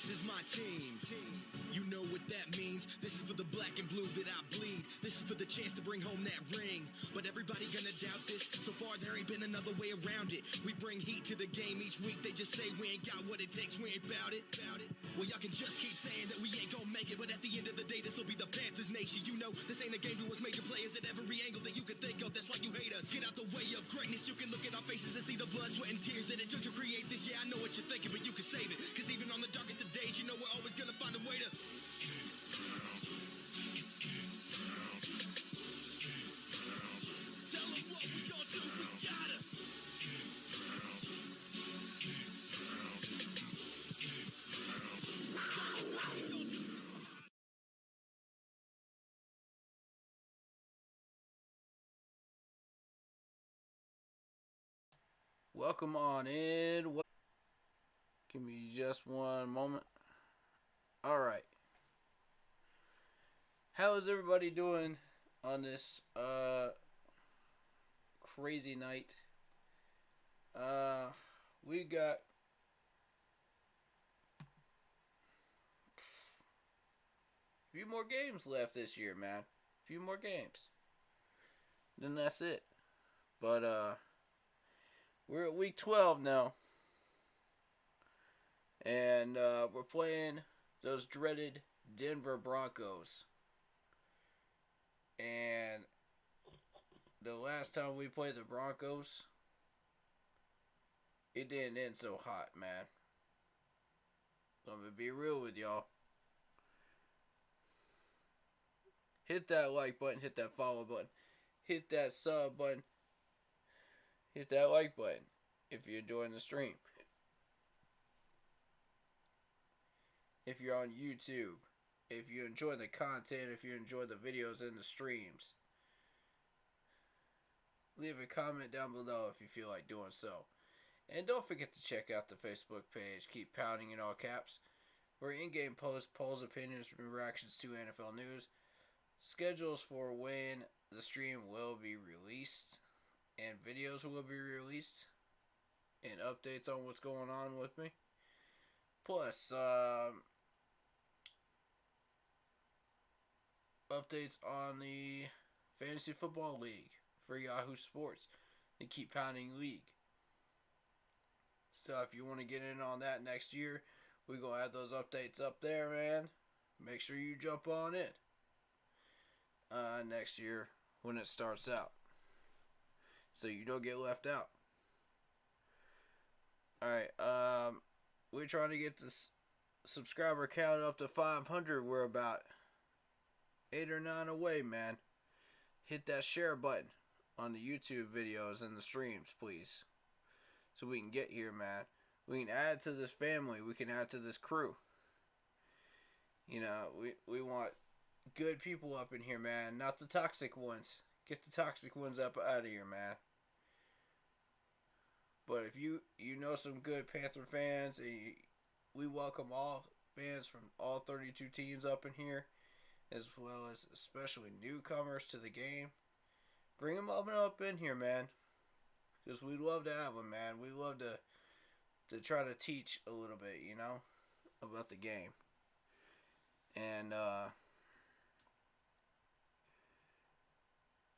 This is my team. You know what that means. This is for the black and blue that I bleed. This is for the chance to bring home that ring. But everybody gonna doubt this. So far there ain't been another way around it. We bring heat to the game each week. They just say we ain't got what it takes. We ain't bout it. Well, y'all can just keep saying that we ain't gonna make it. But at the end of the day, this will be the Panthers nation. You know, this ain't a game to us major players at every angle that you can think of. That's why you hate us. Get out the way of greatness. You can look at our faces and see the blood, sweat, and tears that it took to create this. Yeah, I know what you're thinking, but you can save it. Cause even on the darkest of days, you know we're always gonna find a way to tell them what we gonna do. We gotta Welcome on in. Give me just one moment. Alright. How is everybody doing on this crazy night? We got a few more games left this year, man. A few more games. Then that's it. But we're at week 12 now. And we're playing those dreaded Denver Broncos. And the last time we played the Broncos, it didn't end so hot, man. I'm going to be real with y'all. Hit that like button, hit that follow button, hit that sub button, hit that like button if you're enjoying the stream. If you're on YouTube, if you enjoy the content, if you enjoy the videos and the streams, leave a comment down below if you feel like doing so. And don't forget to check out the Facebook page, Keep Pounding in all caps, where in-game posts, polls, opinions, and reactions to NFL news, schedules for when the stream will be released, and videos will be released, and updates on what's going on with me. Plus, updates on the Fantasy Football League for Yahoo Sports, the Keep Pounding League. So if you want to get in on that next year, we're going to have those updates up there, man. Make sure you jump on in next year when it starts out, so you don't get left out. Alright, we're trying to get this subscriber count up to 500. We're about 8 or 9 away, man. Hit that share button on the YouTube videos and the streams, please, so we can get here, man. We can add to this family. We can add to this crew. You know, we want good people up in here, man. Not the toxic ones. Get the toxic ones up out of here, man. But if you know some good Panther fans, we welcome all fans from all 32 teams up in here, as well as especially newcomers to the game. Bring them up in here, man. Because we'd love to have them, man. We'd love to try to teach a little bit, you know, about the game. And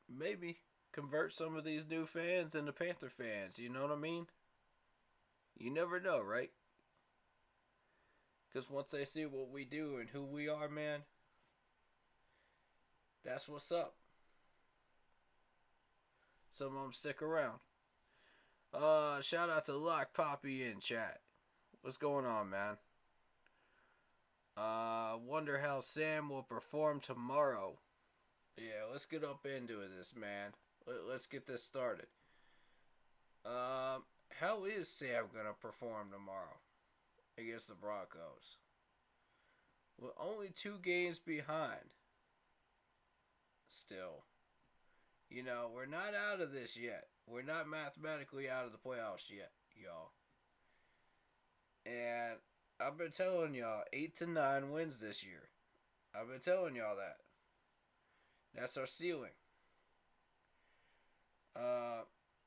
maybe convert some of these new fans into Panther fans. You know what I mean? You never know, right? Because once they see what we do and who we are, man, that's what's up. Some of them stick around. Shout out to Lock Poppy in chat. What's going on, man? Wonder how Sam will perform tomorrow. Yeah, let's get up into this, man. Let's get this started. How is Sam gonna perform tomorrow against the Broncos? Well, only 2 games behind. Still. You know, we're not out of this yet. We're not mathematically out of the playoffs yet, y'all. And I've been telling y'all 8 to 9 wins this year. I've been telling y'all that. That's our ceiling.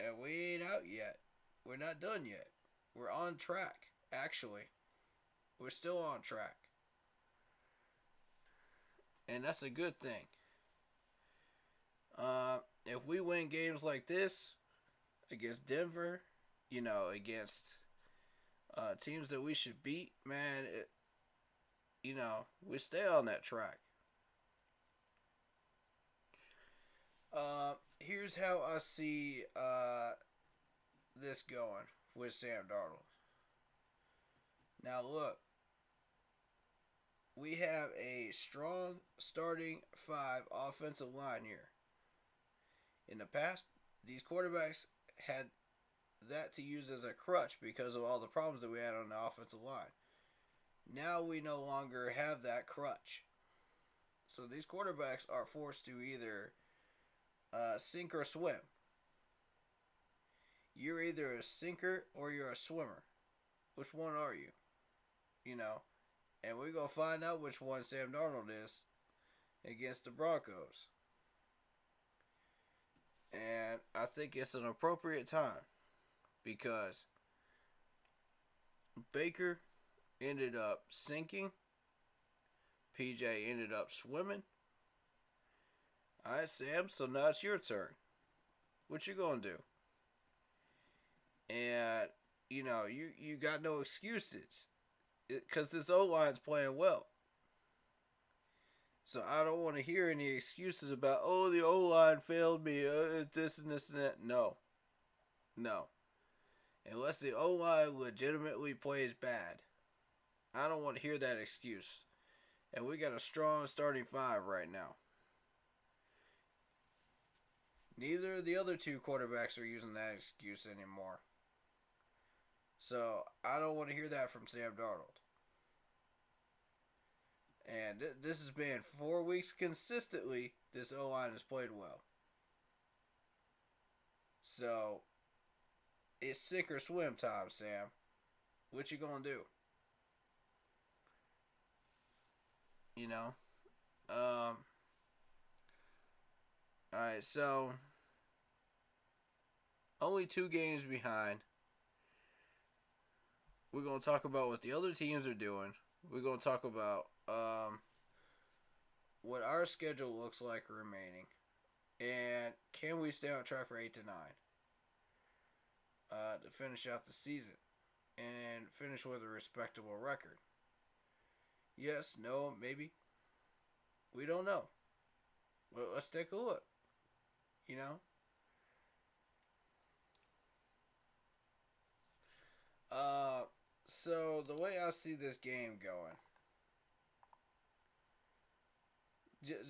And we ain't out yet. We're not done yet. We're on track, actually. We're still on track. And that's a good thing. If we win games like this against Denver, against teams that we should beat, man, we stay on that track. Here's how I see this going with Sam Darnold. Now, look, we have a strong starting 5 offensive line here. In the past, these quarterbacks had that to use as a crutch because of all the problems that we had on the offensive line. Now we no longer have that crutch. So these quarterbacks are forced to either sink or swim. You're either a sinker or you're a swimmer. Which one are you? And we're going to find out which one Sam Darnold is against the Broncos. And I think it's an appropriate time because Baker ended up sinking. PJ ended up swimming. Alright, Sam, so now it's your turn. What you gonna do? And, you got no excuses. Because this O-line's playing well. So I don't want to hear any excuses about, the O-line failed me, this and this and that. No. Unless the O-line legitimately plays bad. I don't want to hear that excuse. And we got a strong starting 5 right now. Neither of the other 2 quarterbacks are using that excuse anymore. So I don't want to hear that from Sam Darnold. And this has been 4 weeks consistently. This O-line has played well. So it's sink or swim time, Sam. What you gonna do? Alright, so only 2 games behind. We're going to talk about what the other teams are doing. We're going to talk about what our schedule looks like remaining. And can we stay on track for 8 to 9 to finish out the season and finish with a respectable record? Yes, no, maybe. We don't know. Well, let's take a look. So the way I see this game going,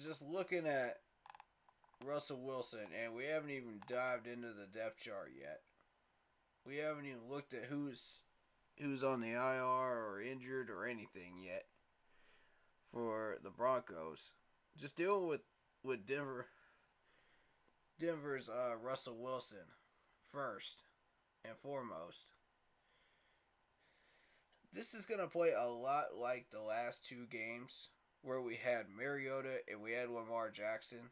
just looking at Russell Wilson, and we haven't even dived into the depth chart yet. We haven't even looked at who's on the IR or injured or anything yet for the Broncos. Just dealing with Denver's Russell Wilson first and foremost. This is going to play a lot like the last 2 games where we had Mariota and we had Lamar Jackson.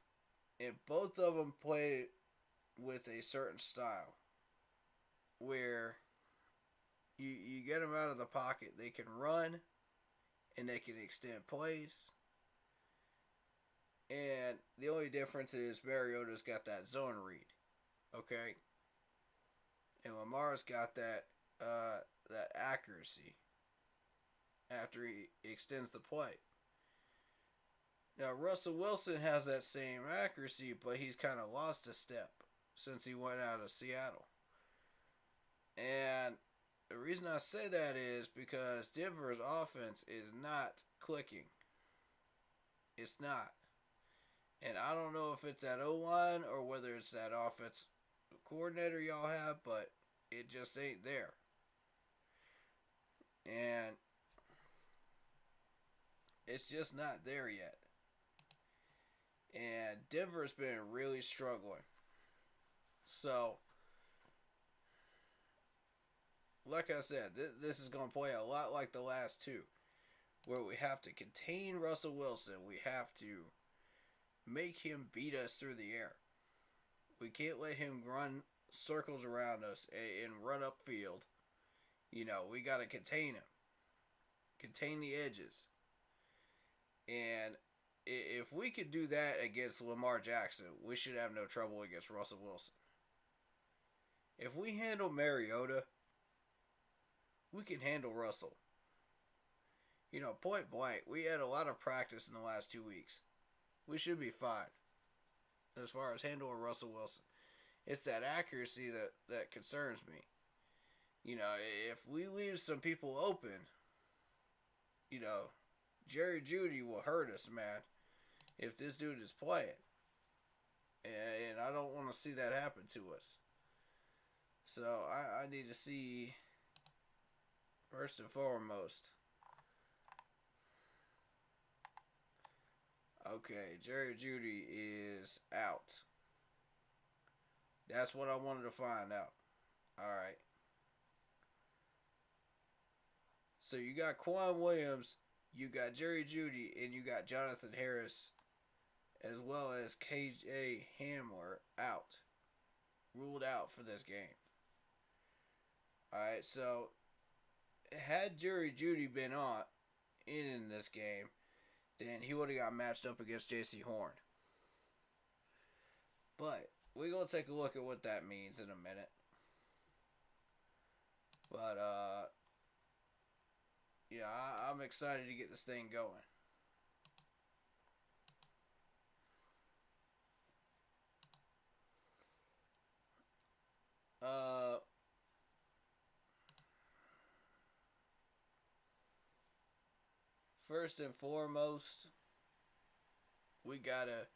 And both of them played with a certain style where you get them out of the pocket. They can run and they can extend plays. And the only difference is Mariota's got that zone read. Okay? And Lamar's got that accuracy after he extends the play. Now, Russell Wilson has that same accuracy, but he's kind of lost a step since he went out of Seattle. And the reason I say that is because Denver's offense is not clicking. It's not. And I don't know if it's that O-line or whether it's that offense coordinator y'all have, but it just ain't there. And it's just not there yet. And Denver's been really struggling. So, like I said, this is going to play a lot like the last 2, where we have to contain Russell Wilson. We have to make him beat us through the air. We can't let him run circles around us and run upfield. We got to contain him. contain the edges. And if we could do that against Lamar Jackson, we should have no trouble against Russell Wilson. If we handle Mariota, we can handle Russell. You know, point blank, we had a lot of practice in the last 2 weeks. We should be fine as far as handling Russell Wilson. It's that accuracy that concerns me. You know, if we leave some people open, you know, Jerry Jeudy will hurt us, man, if this dude is playing. And I don't want to see that happen to us. So I need to see, first and foremost, okay, Jerry Jeudy is out. That's what I wanted to find out. Alright. So you got Quan Williams, you got Jerry Jeudy, and you got Jonathan Harris, as well as KJ Hamler out. Ruled out for this game. Alright, so had Jerry Jeudy been in this game, then he would have got matched up against J.C. Horn. But we're going to take a look at what that means in a minute. But, yeah, I'm excited to get this thing going. First and foremost, we gotta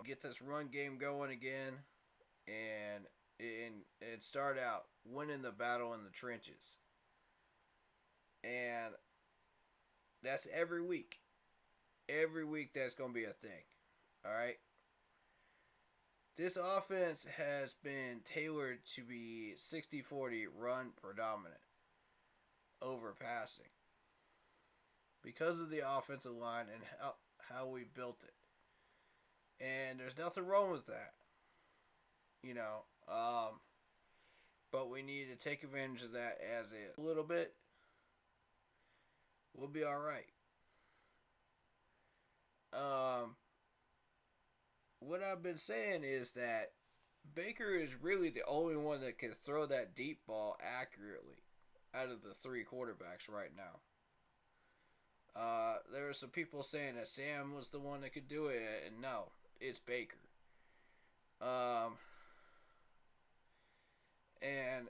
get this run game going again, and start out winning the battle in the trenches. And that's every week. Every week that's gonna be a thing. All right. This offense has been tailored to be 60-40 run predominant over passing because of the offensive line and how we built it. And there's nothing wrong with that. You know, but we need to take advantage of that as a little bit. We'll be all right. What I've been saying is that Baker is really the only one that can throw that deep ball accurately out of the three quarterbacks right now. There were some people saying that Sam was the one that could do it, and no, it's Baker. And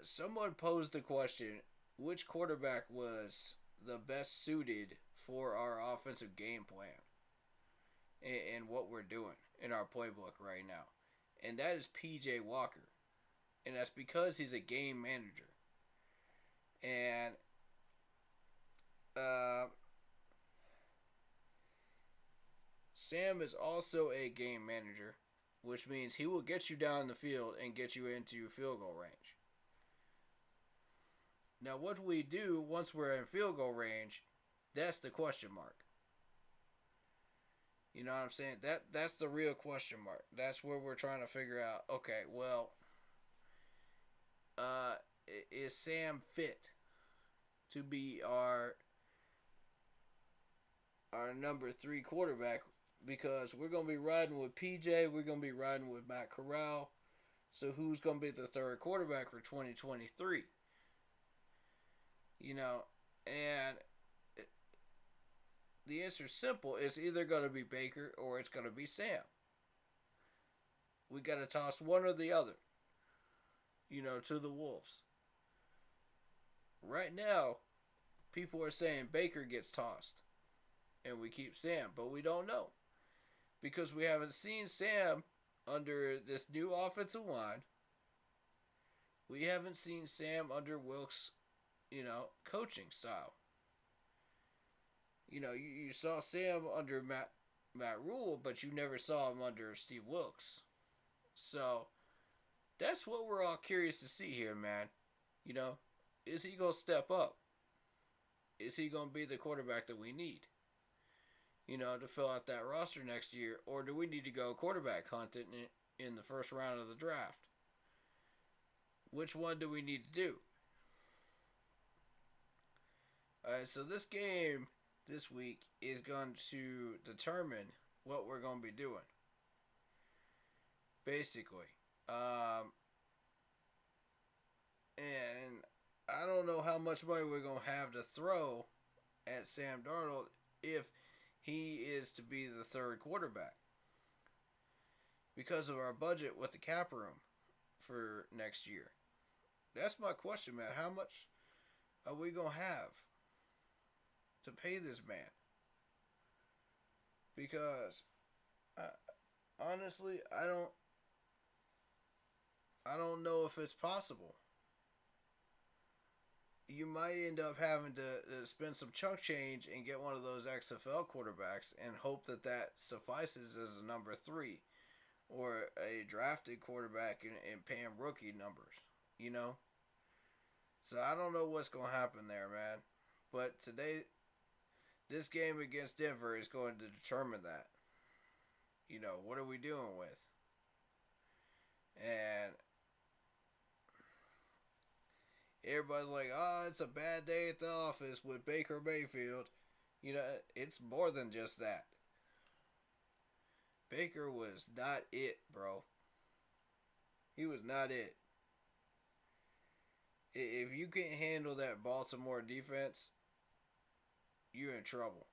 someone posed the question, which quarterback was the best suited for our offensive game plan and what we're doing in our playbook right now? And that is P.J. Walker. And that's because he's a game manager. And Sam is also a game manager, which means he will get you down the field and get you into field goal range. Now, what we do once we're in field goal range, that's the question mark. You know what I'm saying? That's the real question mark. That's where we're trying to figure out, okay, well, is Sam fit to be our number 3 quarterback? Because we're going to be riding with PJ, we're going to be riding with Matt Corral. So who's going to be the third quarterback for 2023? You know, and the answer is simple. It's either going to be Baker or it's going to be Sam. We got to toss one or the other, you know, to the Wolves. Right now, people are saying Baker gets tossed and we keep Sam, but we don't know. Because we haven't seen Sam under this new offensive line. We haven't seen Sam under Wilkes', you know, coaching style. You know, you saw Sam under Matt Rule, but you never saw him under Steve Wilkes. So, that's what we're all curious to see here, man. You know, is he going to step up? Is he going to be the quarterback that we need? You know, to fill out that roster next year? Or do we need to go quarterback hunting in the first round of the draft? Which one do we need to do? Alright, so this game this week is going to determine what we're going to be doing. Basically. And I don't know how much money we're going to have to throw at Sam Darnold if he is to be the third quarterback. Because of our budget with the cap room for next year. That's my question, man. How much are we going to have to pay this man? Because honestly, I don't know if it's possible. You might end up having to spend some chunk change and get one of those XFL quarterbacks and hope that that suffices as a number 3 or a drafted quarterback and pay him rookie numbers, you know? So I don't know what's going to happen there, man. But today, this game against Denver is going to determine that. You know, what are we doing with? And everybody's like, oh, it's a bad day at the office with Baker Mayfield. You know, it's more than just that. Baker was not it, bro. He was not it. If you can't handle that Baltimore defense, you're in trouble.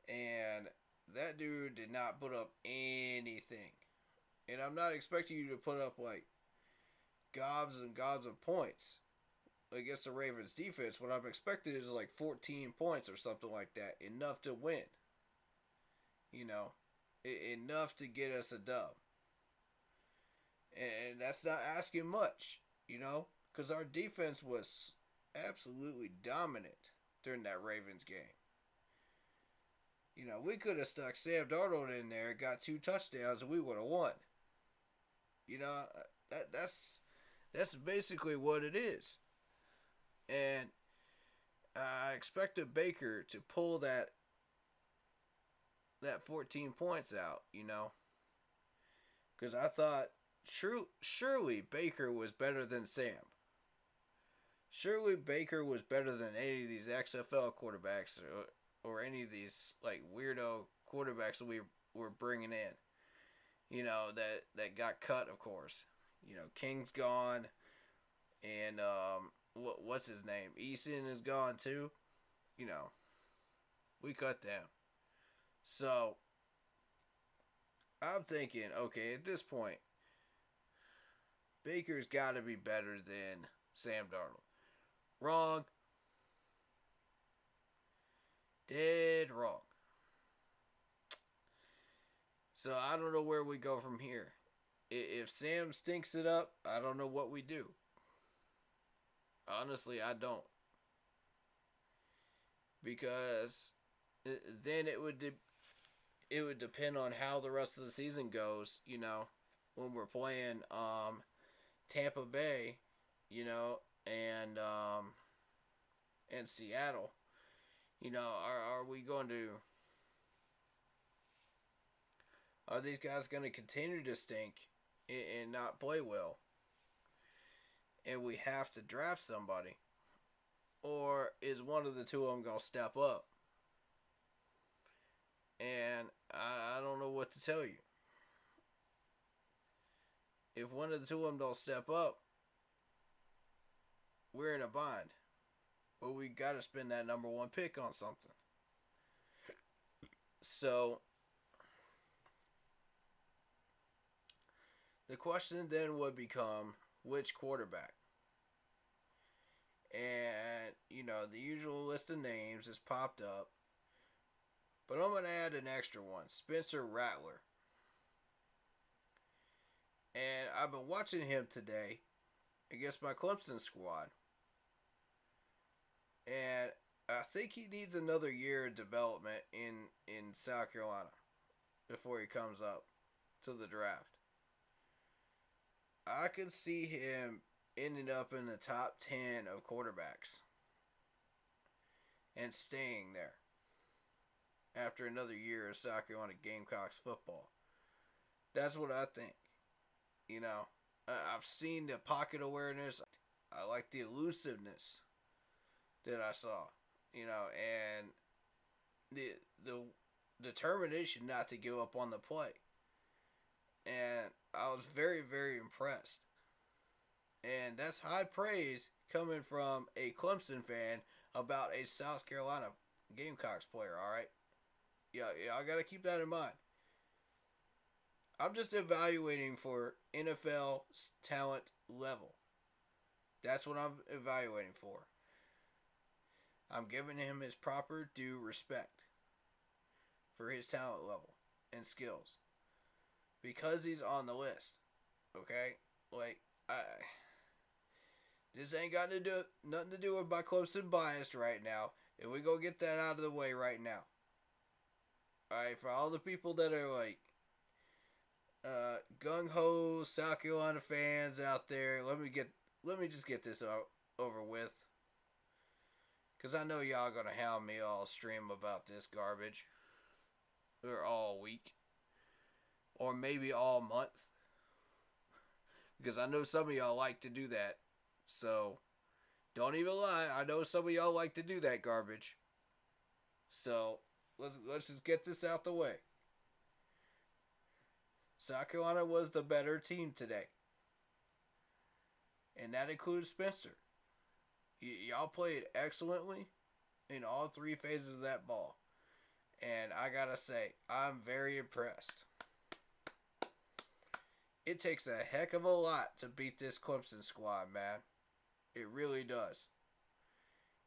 And that dude did not put up anything. And I'm not expecting you to put up like gobs and gobs of points against the Ravens defense. What I'm expecting is like 14 points or something like that. Enough to win. You know, enough to get us a dub. And that's not asking much, you know, because our defense was absolutely dominant during that Ravens game. You know, we could have stuck Sam Darnold in there, got 2 touchdowns, and we would have won. You know, that's basically what it is. And I expected Baker to pull that 14 points out, you know. Because I thought, surely Baker was better than Sam. Surely Baker was better than any of these XFL quarterbacks or any of these like weirdo quarterbacks that we were bringing in. You know, that got cut, of course. You know, King's gone. And what's his name? Eason is gone too. You know, we cut them. So, I'm thinking, okay, at this point, Baker's got to be better than Sam Darnold. Wrong. Dead wrong. So, I don't know where we go from here. If Sam stinks it up, I don't know what we do. Honestly, I don't. Because then it would depend on how the rest of the season goes, you know, when we're playing Tampa Bay, you know, and Seattle. You know, are we going to, are these guys going to continue to stink and not play well? And we have to draft somebody? Or is one of the two of them going to step up? And I don't know what to tell you. If one of the two of them don't step up, we're in a bind. Well, we got to spend that number 1 pick on something. So, the question then would become, which quarterback? And, you know, the usual list of names has popped up. But I'm going to add an extra one. Spencer Rattler. And I've been watching him today against my Clemson squad. And I think he needs another year of development in South Carolina before he comes up to the draft. I could see him ending up in the top 10 of quarterbacks and staying there after another year of South Carolina Gamecocks football. That's what I think. You know, I've seen the pocket awareness. I like the elusiveness that I saw. And the determination not to give up on the play. And I was very, very impressed. And that's high praise coming from a Clemson fan about a South Carolina Gamecocks player, all right? Yeah, I got to keep that in mind. I'm just evaluating for NFL talent level. That's what I'm evaluating for. I'm giving him his proper due respect for his talent level and skills because he's on the list. Okay, this ain't got nothing to do with my Clemson bias right now, and we go get that out of the way right now. All right, for all the people that are gung ho South Carolina fans out there, let me just get this over with. Because I know y'all going to hound me all stream about this garbage. Or all week. Or maybe all month. Because I know some of y'all like to do that. So, don't even lie. I know some of y'all like to do that garbage. So, let's just get this out the way. South Carolina was the better team today. And that includes Spencer. Y'all played excellently in all three phases of that ball. And I gotta say, I'm very impressed. It takes a heck of a lot to beat this Clemson squad, man. It really does.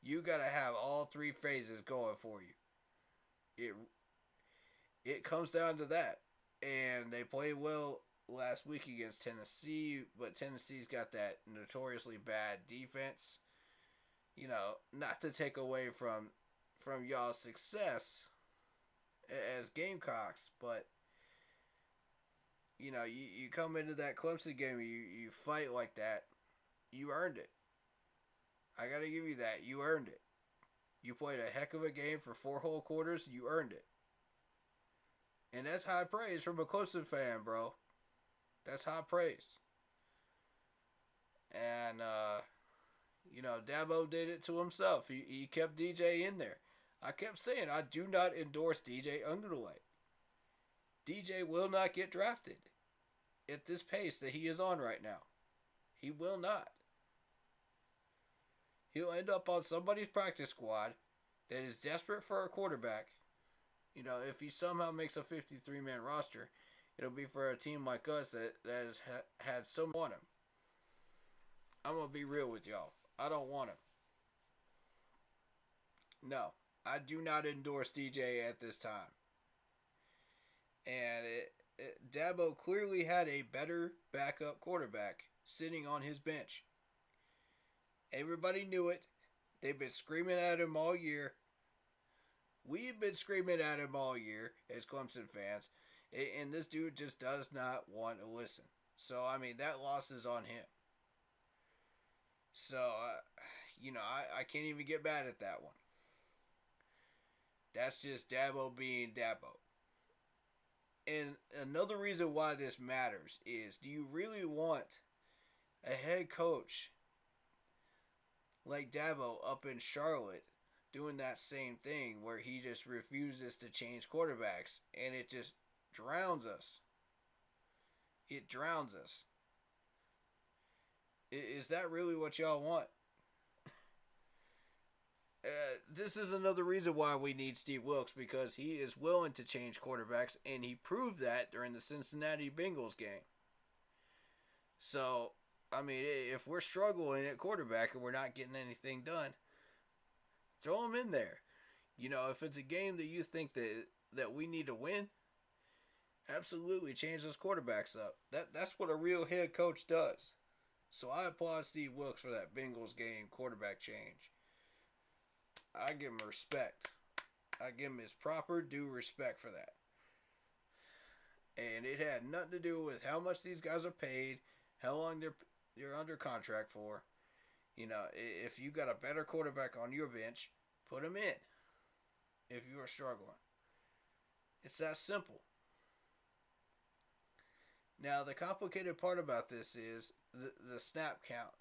You gotta have all three phases going for you. It comes down to that. And they played well last week against Tennessee, but Tennessee's got that notoriously bad defense. Not to take away from y'all's success as Gamecocks, but you come into that Clemson game, you fight like that, you earned it. I gotta give you that. You earned it. You played a heck of a game for 4 whole quarters. You earned it. And that's high praise from a Clemson fan, bro. That's high praise. And Dabo did it to himself. He kept DJ in there. I kept saying I do not endorse DJ Underway. DJ will not get drafted at this pace that he is on right now. He will not. He'll end up on somebody's practice squad that is desperate for a quarterback. If he somehow makes a 53-man roster, it'll be for a team like us that has had someone on him. I'm going to be real with y'all. I don't want him. No, I do not endorse DJ at this time. And Dabo clearly had a better backup quarterback sitting on his bench. Everybody knew it. They've been screaming at him all year. We've been screaming at him all year as Clemson fans. And this dude just does not want to listen. So, that loss is on him. So, I can't even get mad at that one. That's just Dabo being Dabo. And another reason why this matters is, do you really want a head coach like Dabo up in Charlotte doing that same thing where he just refuses to change quarterbacks and it just drowns us? It drowns us. Is that really what y'all want? This is another reason why we need Steve Wilkes, because he is willing to change quarterbacks, and he proved that during the Cincinnati Bengals game. So, if we're struggling at quarterback and we're not getting anything done, throw him in there. If it's a game that you think that we need to win, absolutely change those quarterbacks up. That's what a real head coach does. So I applaud Steve Wilkes for that Bengals game quarterback change. I give him respect. I give him his proper due respect for that. And it had nothing to do with how much these guys are paid, how long they're under contract for. If you got a better quarterback on your bench, put him in. If you are struggling. It's that simple. Now, the complicated part about this is the snap count,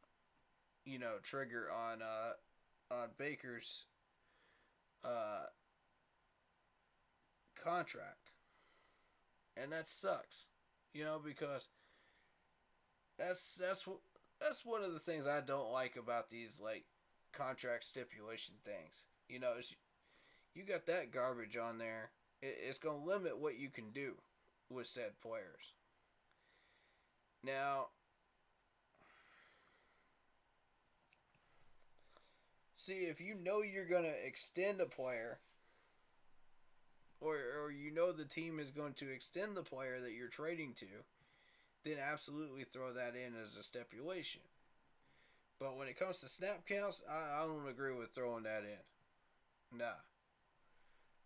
trigger on on Baker's uh, contract, and that sucks. Because that's one of the things I don't like about these like contract stipulation things. You got that garbage on there. It's gonna limit what you can do with said players. Now, see if you know you're gonna extend a player, or the team is going to extend the player that you're trading to, then absolutely throw that in as a stipulation. But when it comes to snap counts, I don't agree with throwing that in. Nah.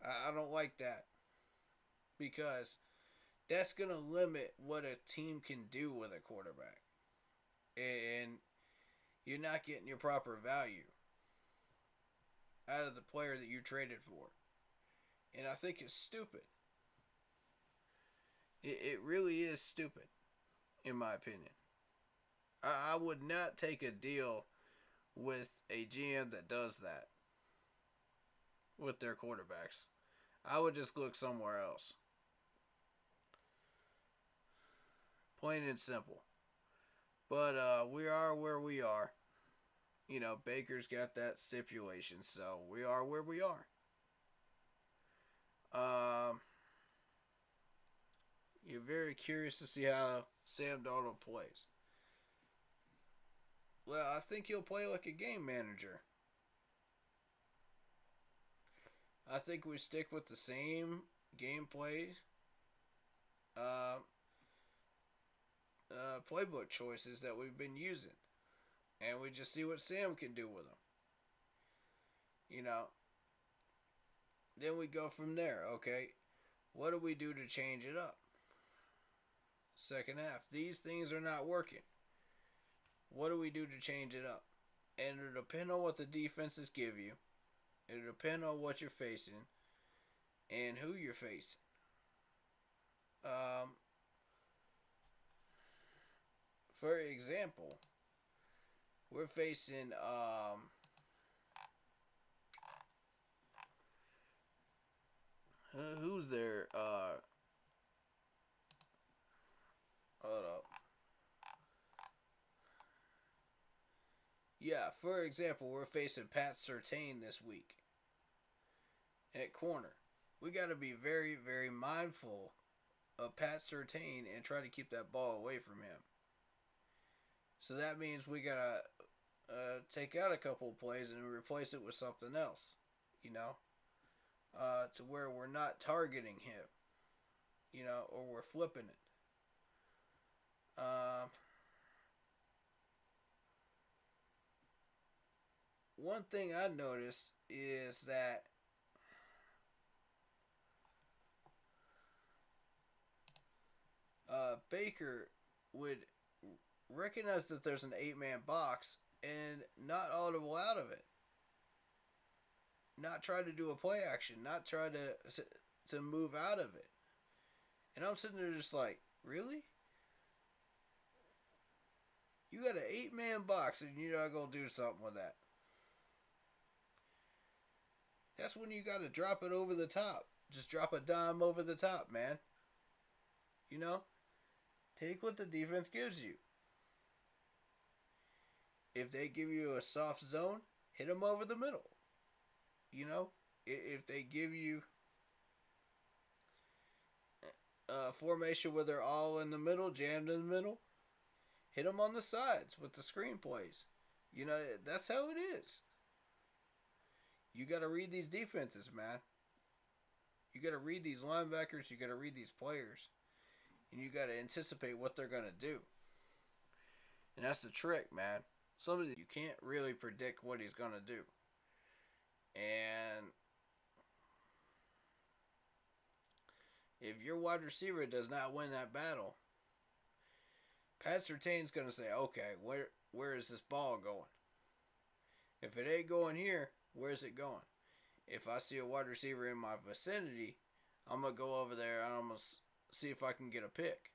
I don't like that. Because that's going to limit what a team can do with a quarterback. And you're not getting your proper value out of the player that you traded for. And I think it's stupid. It really is stupid, in my opinion. I would not take a deal with a GM that does that with their quarterbacks. I would just look somewhere else. Plain and simple. But we are where we are. Baker's got that stipulation, so we are where we are. You're very curious to see how Sam Darnold plays. Well, I think he'll play like a game manager. I think we stick with the same gameplay playbook choices that we've been using. And we just see what Sam can do with them. Then we go from there, okay? What do we do to change it up? Second half. These things are not working. What do we do to change it up? And it'll depend on what the defenses give you. It'll depend on what you're facing and who you're facing. For example, we're facing who's there? Hold up. Yeah, for example, we're facing Pat Surtain this week at corner. We got to be very, very mindful of Pat Surtain and try to keep that ball away from him. So that means we got to take out a couple of plays and replace it with something else, to where we're not targeting him, or we're flipping it. One thing I noticed is that Baker would recognize that there's an 8-man box and not audible out of it. Not try to do a play action. Not try to move out of it. And I'm sitting there just like, really? You got an 8-man box and you're not going to do something with that. That's when you got to drop it over the top. Just drop a dime over the top, man. Take what the defense gives you. If they give you a soft zone, hit them over the middle. If they give you a formation where they're all in the middle, jammed in the middle, hit them on the sides with the screen plays. That's how it is. You got to read these defenses, man. You got to read these linebackers. You got to read these players. And you got to anticipate what they're going to do. And that's the trick, man. Somebody you can't really predict what he's going to do. And if your wide receiver does not win that battle, Pat Surtain's going to say, okay, where is this ball going? If it ain't going here, where's it going? If I see a wide receiver in my vicinity, I'm going to go over there and I'm going to see if I can get a pick.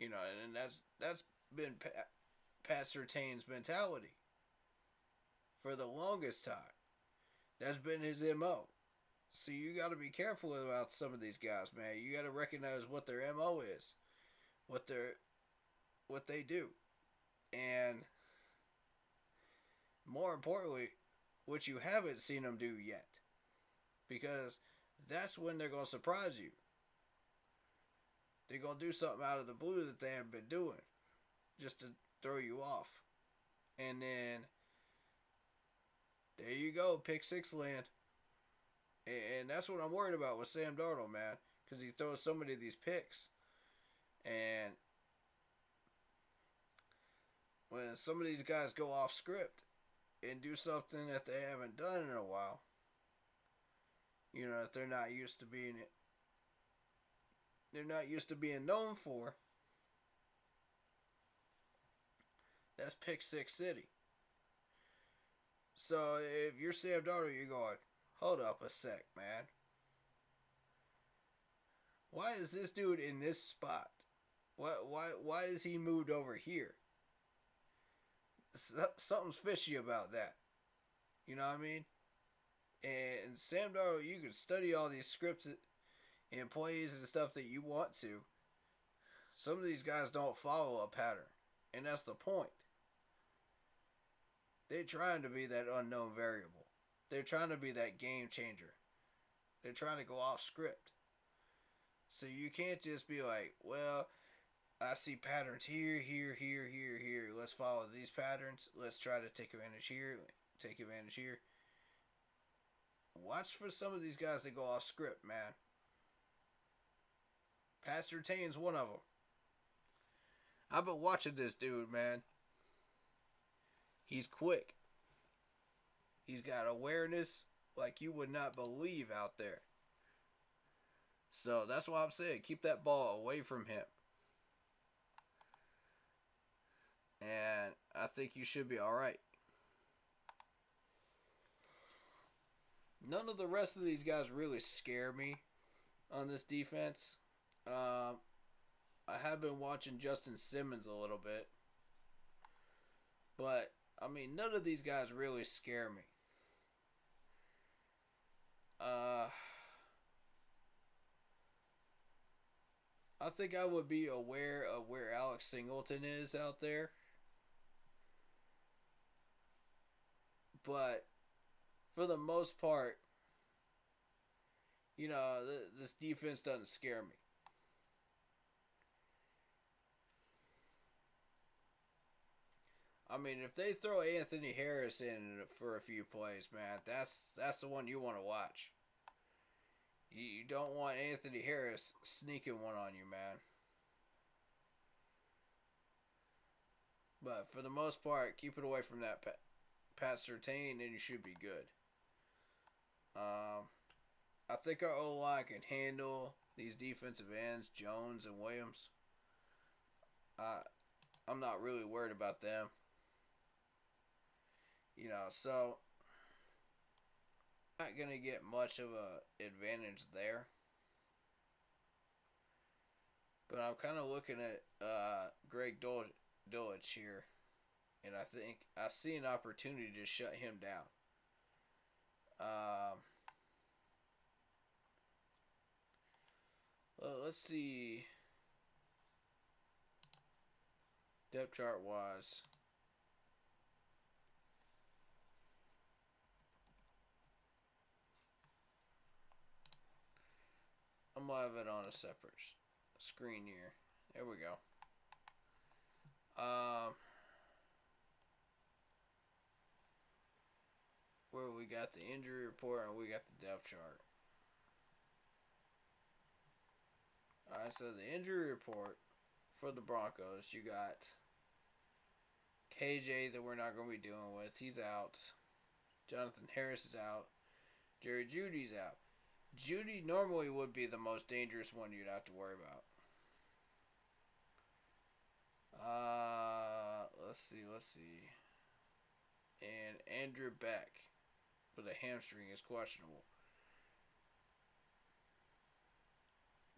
And that's been Pat Surtain's mentality for the longest time. That's been his MO. So you got to be careful about some of these guys, man. You got to recognize what their MO is, what they do, and more importantly, what you haven't seen them do yet, because that's when they're gonna surprise you. They're gonna do something out of the blue that they haven't been doing, just to throw you off, and then there you go, pick six land. And that's what I'm worried about with Sam Darnold, man, because he throws so many of these picks. And when some of these guys go off script and do something that they haven't done in a while, you know, that they're not used to being known for, that's pick six city. So if you're Sam Darnold, you're going, hold up a sec, man. Why is this dude in this spot? Why is he moved over here? Something's fishy about that. You know what I mean? And Sam Darnold, you can study all these scripts and plays and stuff that you want to. Some of these guys don't follow a pattern. And that's the point. They're trying to be that unknown variable. They're trying to be that game changer. They're trying to go off script. So you can't just be like, well, I see patterns here. Let's follow these patterns. Let's try to take advantage here. Watch for some of these guys that go off script, man. Pat Surtain's one of them. I've been watching this dude, man. He's quick. He's got awareness like you would not believe out there. So that's why I'm saying keep that ball away from him. And I think you should be alright. None of the rest of these guys really scare me on this defense. I have been watching Justin Simmons a little bit. But, I mean, none of these guys really scare me. I think I would be aware of where Alex Singleton is out there. But for the most part, you know, this defense doesn't scare me. I mean, if they throw Anthony Harris in for a few plays, man, that's the one you want to watch. You don't want Anthony Harris sneaking one on you, man. But for the most part, keep it away from that Pat Surtain, and you should be good. I think our O-line can handle these defensive ends, Jones and Williams. I'm not really worried about them. You know, so not going to get much of a advantage there. But I'm kind of looking at Greg Dulwich here, and I think I see an opportunity to shut him down. Well, let's see. Depth chart wise. I'm going to have it on a separate screen here. There we go. Where we got the injury report and we got the depth chart. Alright, so the injury report for the Broncos, you got KJ that we're not going to be dealing with. He's out. Jonathan Harris is out. Jerry Jeudy's out. Jeudy normally would be the most dangerous one you'd have to worry about. Let's see. And Andrew Beck with a hamstring is questionable.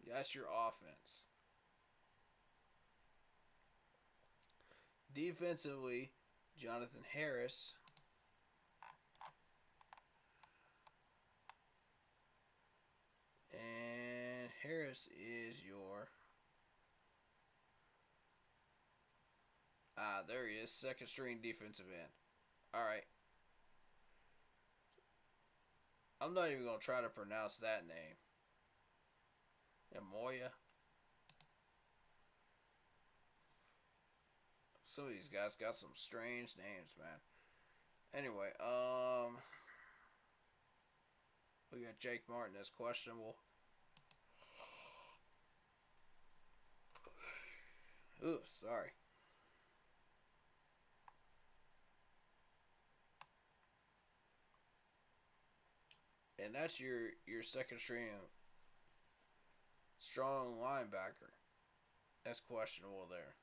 That's your offense. Defensively, Jonathan Harris Harris is your... there he is. Second string defensive end. Alright. I'm not even going to try to pronounce that name. Moya. Some of these guys got some strange names, man. Anyway, we got Jake Martin as questionable. Ooh, sorry. And that's your second string strong linebacker. That's questionable there.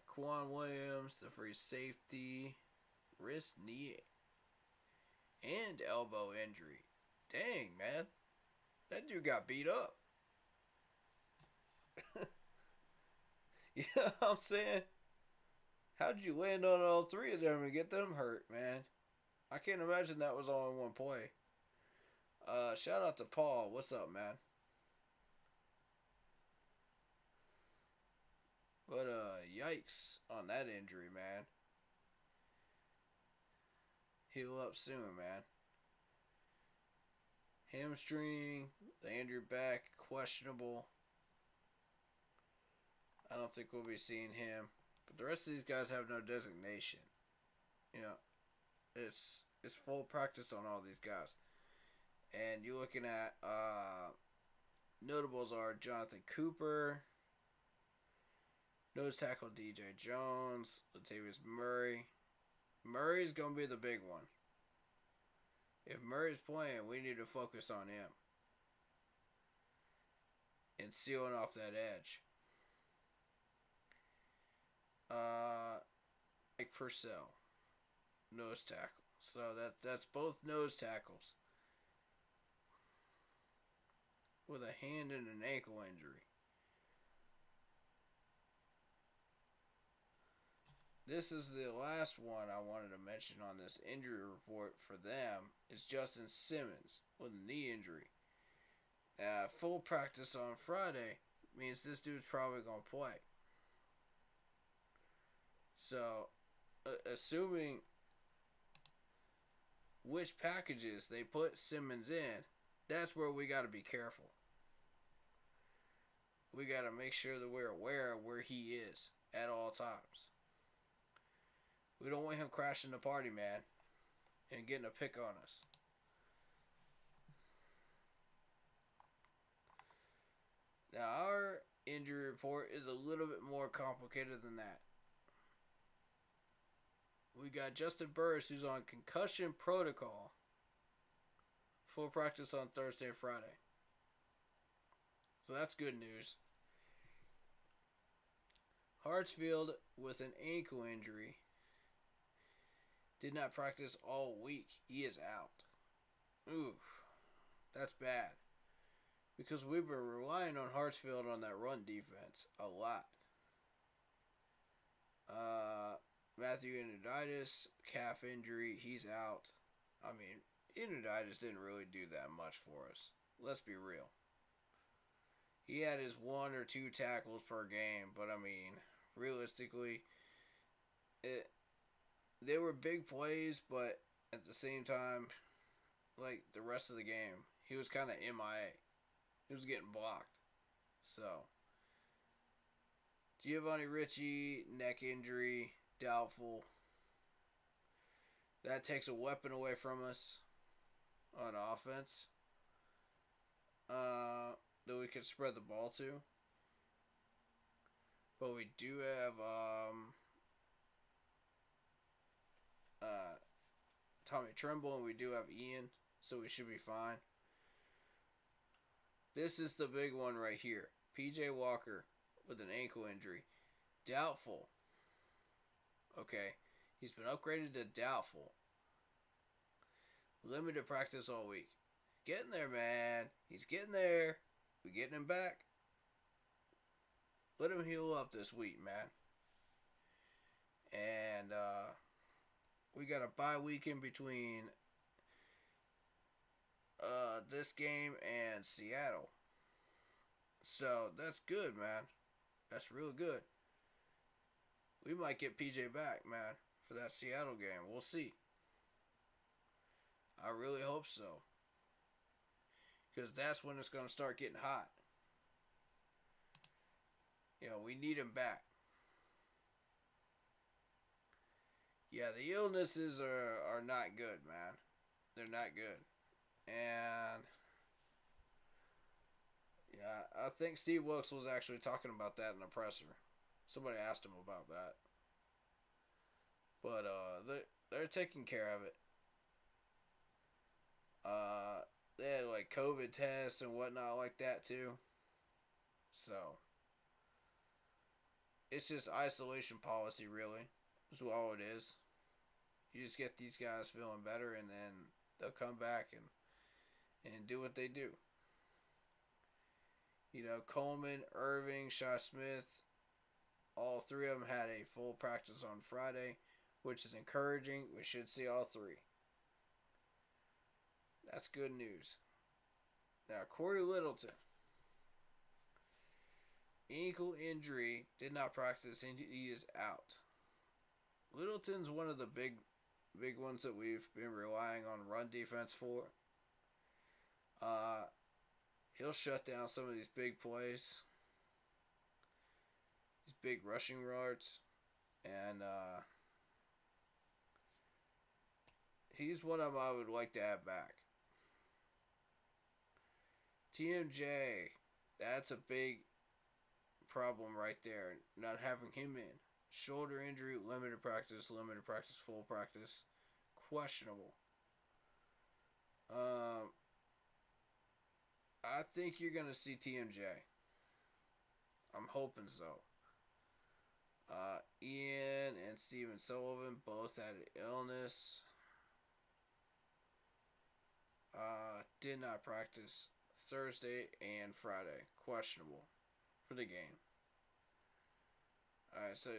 Quan Williams, the free safety, wrist, knee, and elbow injury. Dang, man. That dude got beat up. You know what I'm saying? How'd you land on all three of them and get them hurt, man? I can't imagine that was all in one play. Shout out to Paul. What's up, man? But, yikes on that injury, man. Heal up soon, man. Hamstring, the injury back, questionable. I don't think we'll be seeing him. But the rest of these guys have no designation. You know, it's full practice on all these guys. And you're looking at, notables are Jonathan Cooper, nose tackle DJ Jones, Latavius Murray. Murray's going to be the big one. If Murray's playing, we need to focus on him. And sealing off that edge. Mike Purcell, nose tackle. So that's both nose tackles. With a hand and an ankle injury. This is the last one I wanted to mention on this injury report for them. Is Justin Simmons with a knee injury. Full practice on Friday means this dude's probably going to play. So, assuming which packages they put Simmons in, that's where we got to be careful. We got to make sure that we're aware of where he is at all times. We don't want him crashing the party, man, and getting a pick on us. Now, our injury report is a little bit more complicated than that. We got Justin Burris, who's on concussion protocol. Full practice on Thursday and Friday. So that's good news. Hartsfield with an ankle injury. Did not practice all week. He is out. Oof. That's bad. Because we've been relying on Hartsfield on that run defense a lot. Matthew Iniditis, calf injury. He's out. I mean, Iniditis didn't really do that much for us. Let's be real. He had his 1 or 2 tackles per game. But, I mean, realistically, they were big plays, but at the same time, like the rest of the game, he was kind of MIA. He was getting blocked. So, Giovanni Ricci, neck injury, doubtful. That takes a weapon away from us on offense that we could spread the ball to. But we do have Tommy Tremble, and we do have Ian, so we should be fine. This is the big one right here. PJ Walker with an ankle injury. Doubtful. Okay. He's been upgraded to doubtful. Limited practice all week. Getting there, man. He's getting there. We're getting him back. Let him heal up this week, man. And We got a bye week in between this game and Seattle. So that's good, man. That's real good. We might get PJ back, man, for that Seattle game. We'll see. I really hope so. Because that's when it's going to start getting hot. You know, we need him back. Yeah, the illnesses are not good, man. They're not good. And yeah, I think Steve Wilkes was actually talking about that in the presser. Somebody asked him about that. But they're taking care of it. They had like COVID tests and whatnot like that too. So it's just isolation policy, really. Is all it is. You just get these guys feeling better, and then they'll come back and do what they do. You know, Coleman, Irving, Shaw Smith, all three of them had a full practice on Friday, which is encouraging. We should see all three. That's good news. Now, Corey Littleton. Ankle injury, did not practice, and he is out. Littleton's one of the big ones that we've been relying on run defense for. He'll shut down some of these big plays, these big rushing yards, and he's one of them I would like to have back. TMJ, that's a big problem right there, not having him in. Shoulder injury, limited practice, full practice, questionable. I think you're going to see TMJ. I'm hoping so. Ian and Steven Sullivan both had an illness. Did not practice Thursday and Friday. Questionable for the game. Alright, so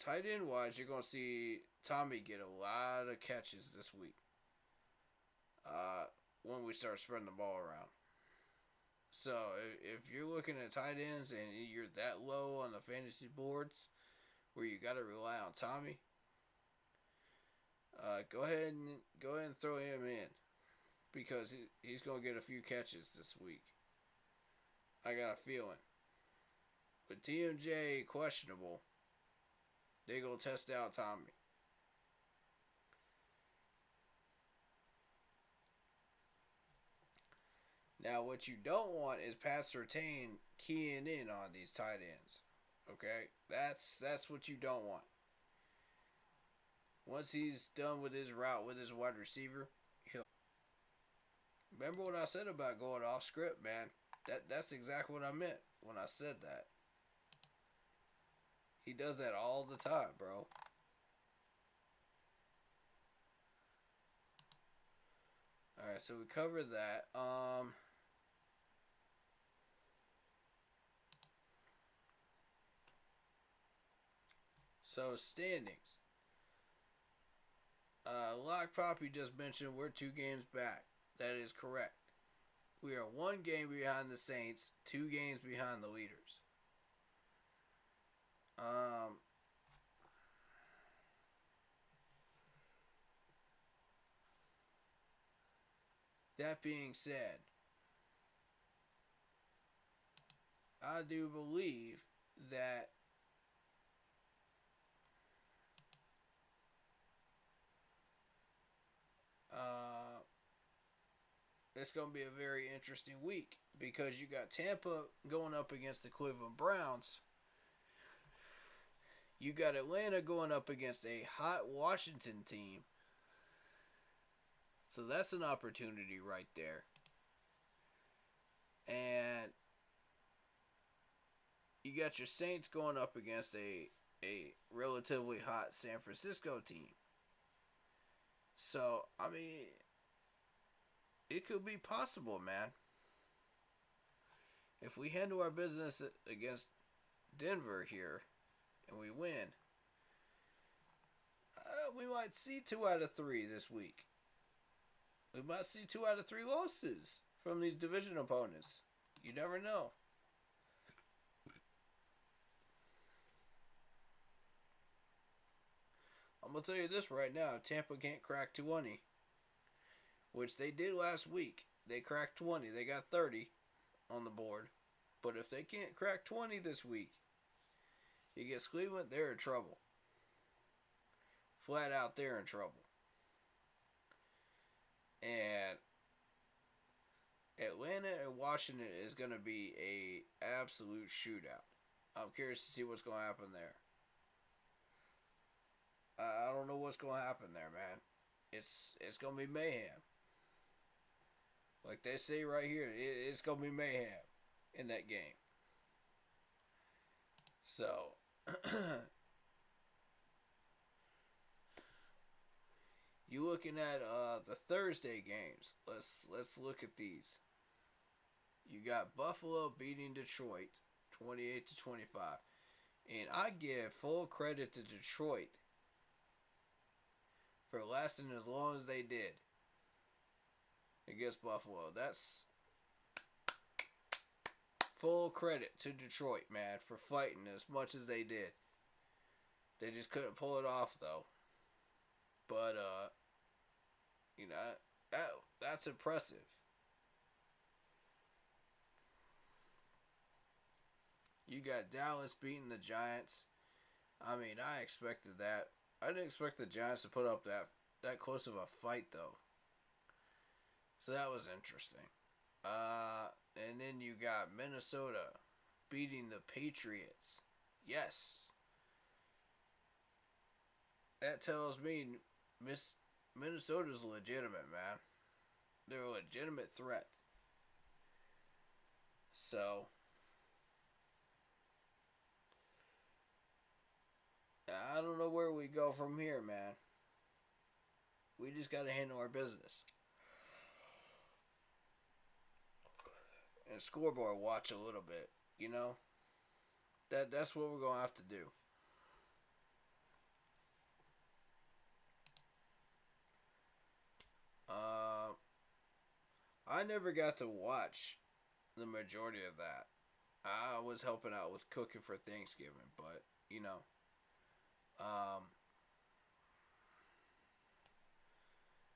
tight end wise, you're going to see Tommy get a lot of catches this week. When we start spreading the ball around. So, if you're looking at tight ends and you're that low on the fantasy boards where you got to rely on Tommy, go ahead and throw him in because he's going to get a few catches this week. I got a feeling. With TMJ questionable, they going to test out Tommy. Now, what you don't want is Pat Surtain keying in on these tight ends. Okay? That's what you don't want. Once he's done with his route with his wide receiver, he'll... Remember what I said about going off script, man? That's exactly what I meant when I said that. He does that all the time, bro. Alright, so we covered that. So, standings. Lock Pop, you just mentioned we're 2 games back. That is correct. We are 1 game behind the Saints, 2 games behind the leaders. That being said, I do believe that it's going to be a very interesting week because you got Tampa going up against the Cleveland Browns. You got Atlanta going up against a hot Washington team. So that's an opportunity right there. And you got your Saints going up against a relatively hot San Francisco team. So, I mean, it could be possible, man. If we handle our business against Denver here and we win, might see 2 out of 3 this week. We might see 2 out of 3 losses from these division opponents. You never know. I'm going to tell you this right now. Tampa can't crack 20, which they did last week. They cracked 20. They got 30 on the board. But if they can't crack 20 this week, against Cleveland, they're in trouble. Flat out, they're in trouble. And Atlanta and Washington is going to be a absolute shootout. I'm curious to see what's going to happen there. I don't know what's going to happen there, man. It's going to be mayhem. Like they say right here, it's going to be mayhem in that game. So, you looking at the Thursday games. Let's look at these. You got Buffalo beating Detroit 28-25. And I give full credit to Detroit for lasting as long as they did against Buffalo. That's full credit to Detroit, man, for fighting as much as they did. They just couldn't pull it off, though. But, you know, that's impressive. You got Dallas beating the Giants. I mean, I expected that. I didn't expect the Giants to put up that close of a fight, though. So that was interesting. And then you got Minnesota beating the Patriots. Yes. That tells me Minnesota's legitimate, man. They're a legitimate threat. So, I don't know where we go from here, man. We just got to handle our business. And scoreboard watch a little bit, you know? That's what we're going to have to do. I never got to watch the majority of that. I was helping out with cooking for Thanksgiving, but, you know,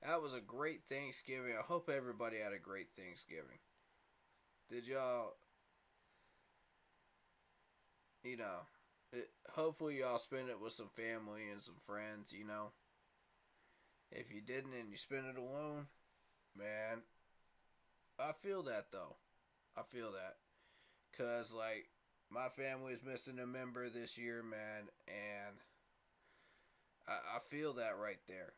that was a great Thanksgiving. I hope everybody had a great Thanksgiving. Did y'all, you know, hopefully y'all spend it with some family and some friends, you know. If you didn't and you spent it alone, man, I feel that, though. I feel that. Because, like, my family is missing a member this year, man, and I feel that right there.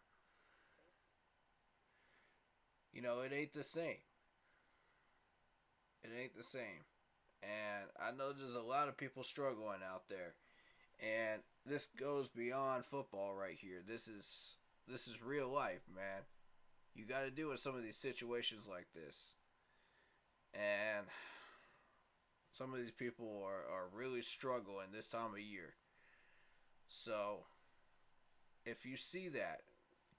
You know, it ain't the same. It ain't the same. And I know there's a lot of people struggling out there. And this goes beyond football right here. This is real life, man. You got to deal with some of these situations like this. And some of these people are really struggling this time of year. So, if you see that,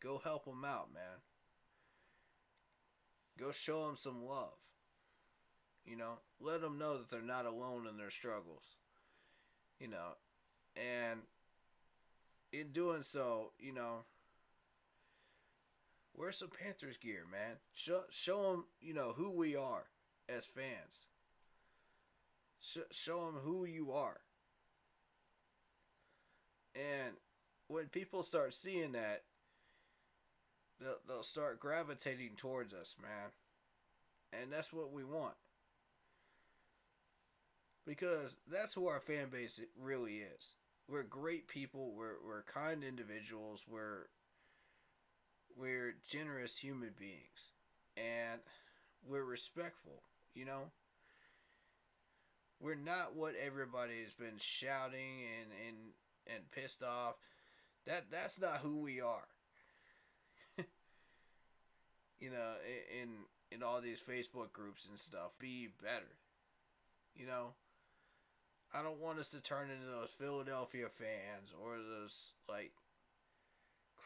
go help them out, man. Go show them some love. You know, let them know that they're not alone in their struggles. You know, and in doing so, you know, wear some Panthers gear, man. Show them, you know, who we are as fans. Show them who you are. And when people start seeing that, they'll start gravitating towards us, man. And that's what we want. Because that's who our fan base really is. We're great people. We're kind individuals. We're generous human beings. And we're respectful, you know? We're not what everybody has been shouting and pissed off. That's not who we are. You know, in all these Facebook groups and stuff. Be better. You know? I don't want us to turn into those Philadelphia fans or those, like,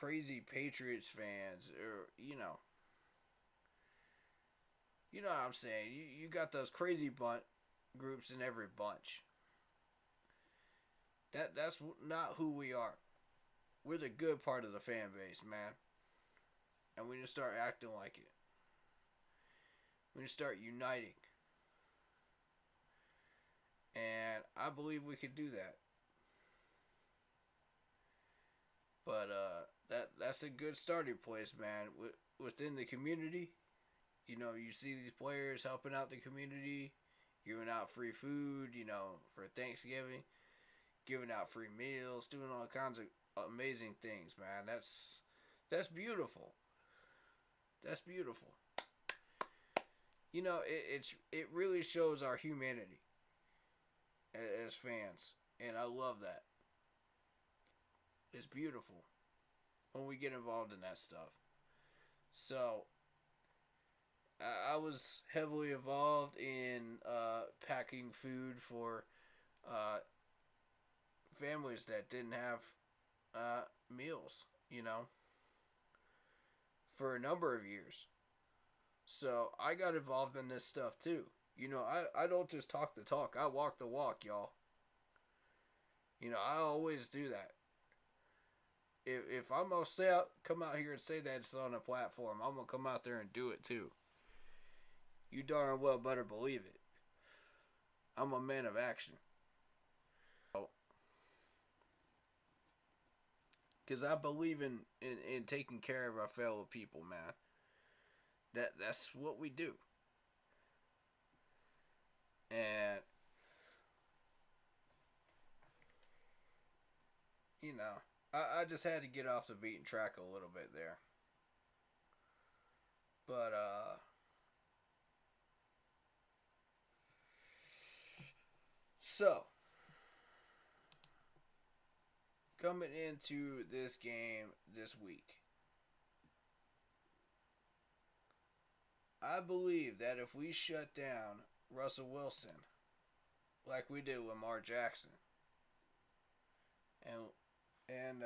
crazy Patriots fans, or you know what I'm saying. You got those crazy groups in every bunch. That's not who we are. We're the good part of the fan base, man. And we need to start acting like it. We need to start uniting. And I believe we could do that. But that's a good starting place, man. Within the community, you see these players helping out the community, giving out free food, for Thanksgiving, giving out free meals, doing all kinds of amazing things, man. That's beautiful. That's beautiful. It really shows our humanity as fans, and I love that. It's beautiful when we get involved in that stuff. So I was heavily involved in packing food for families that didn't have meals, for a number of years. So I got involved in this stuff too. I don't just talk the talk. I walk the walk, y'all. I always do that. If I'm gonna come out here and say that it's on a platform, I'm gonna come out there and do it too. You darn well better believe it. I'm a man of action. Because I believe in taking care of our fellow people, man. That's what we do. And I just had to get off the beaten track a little bit there. But so coming into this game this week, I believe that if we shut down Russell Wilson like we did Lamar Jackson and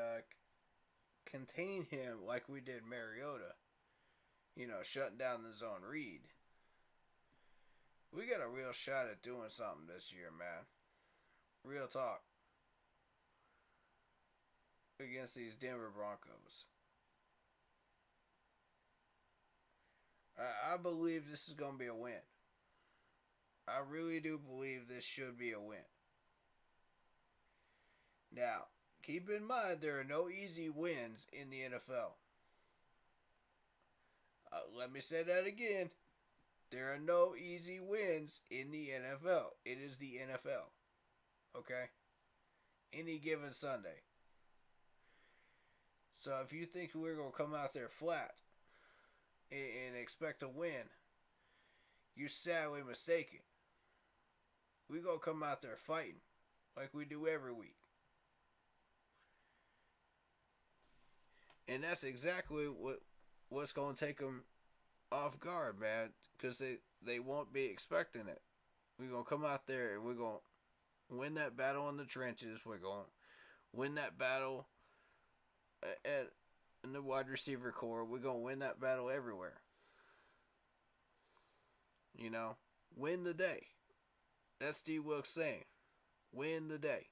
contain him like we did Mariota, shutting down the zone read, we got a real shot at doing something this year, man. Real talk. Against these Denver Broncos. I believe this is going to be a win. I really do believe this should be a win. Now, keep in mind there are no easy wins in the NFL. Let me say that again. There are no easy wins in the NFL. It is the NFL. Okay? Any given Sunday. So if you think we're going to come out there flat and expect to win, you're sadly mistaken. We're going to come out there fighting like we do every week. And that's exactly what's going to take them off guard, man, because they won't be expecting it. We're going to come out there and we're going to win that battle in the trenches. We're going to win that battle in the wide receiver core. We're going to win that battle everywhere. Win the day. That's Steve Wilkes saying. Win the day.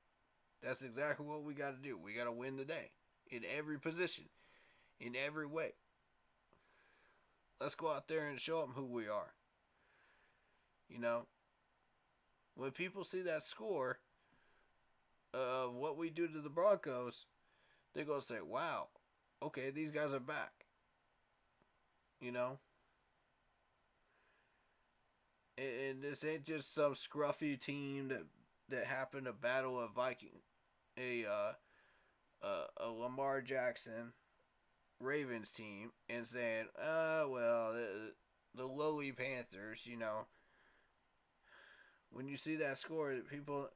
That's exactly what we got to do. We got to win the day. In every position. In every way. Let's go out there and show them who we are. When people see that score of what we do to the Broncos, they're going to say, wow, okay, these guys are back. And this ain't just some scruffy team that happened to battle a Lamar Jackson Ravens team and saying, well, the lowly Panthers, When you see that score, people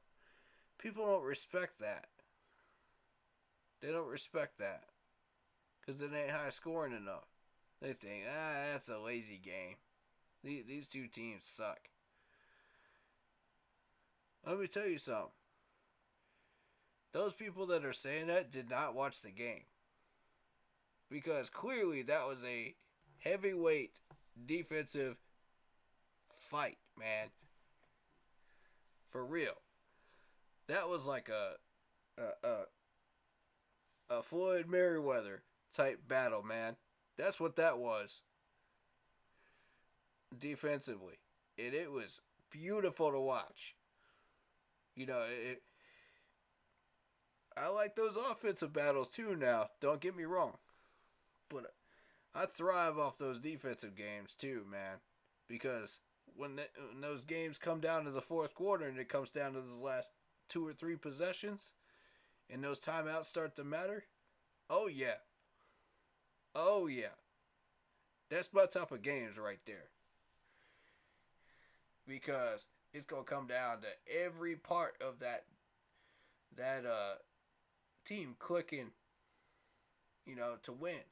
don't respect that. They don't respect that. Because it ain't high scoring enough. They think, that's a lazy game. These two teams suck. Let me tell you something. Those people that are saying that did not watch the game. because clearly that was a heavyweight defensive fight, man. For real. That was like a Floyd Merriweather type battle, man. That's what that was. Defensively. And it was beautiful to watch. You know, I like those offensive battles too now. Don't get me wrong. But I thrive off those defensive games too, man. Because when those games come down to the fourth quarter and it comes down to the last 2 or 3 possessions and those timeouts start to matter, oh yeah. Oh yeah. That's my type of games right there. Because it's going to come down to every part of that team clicking, to win.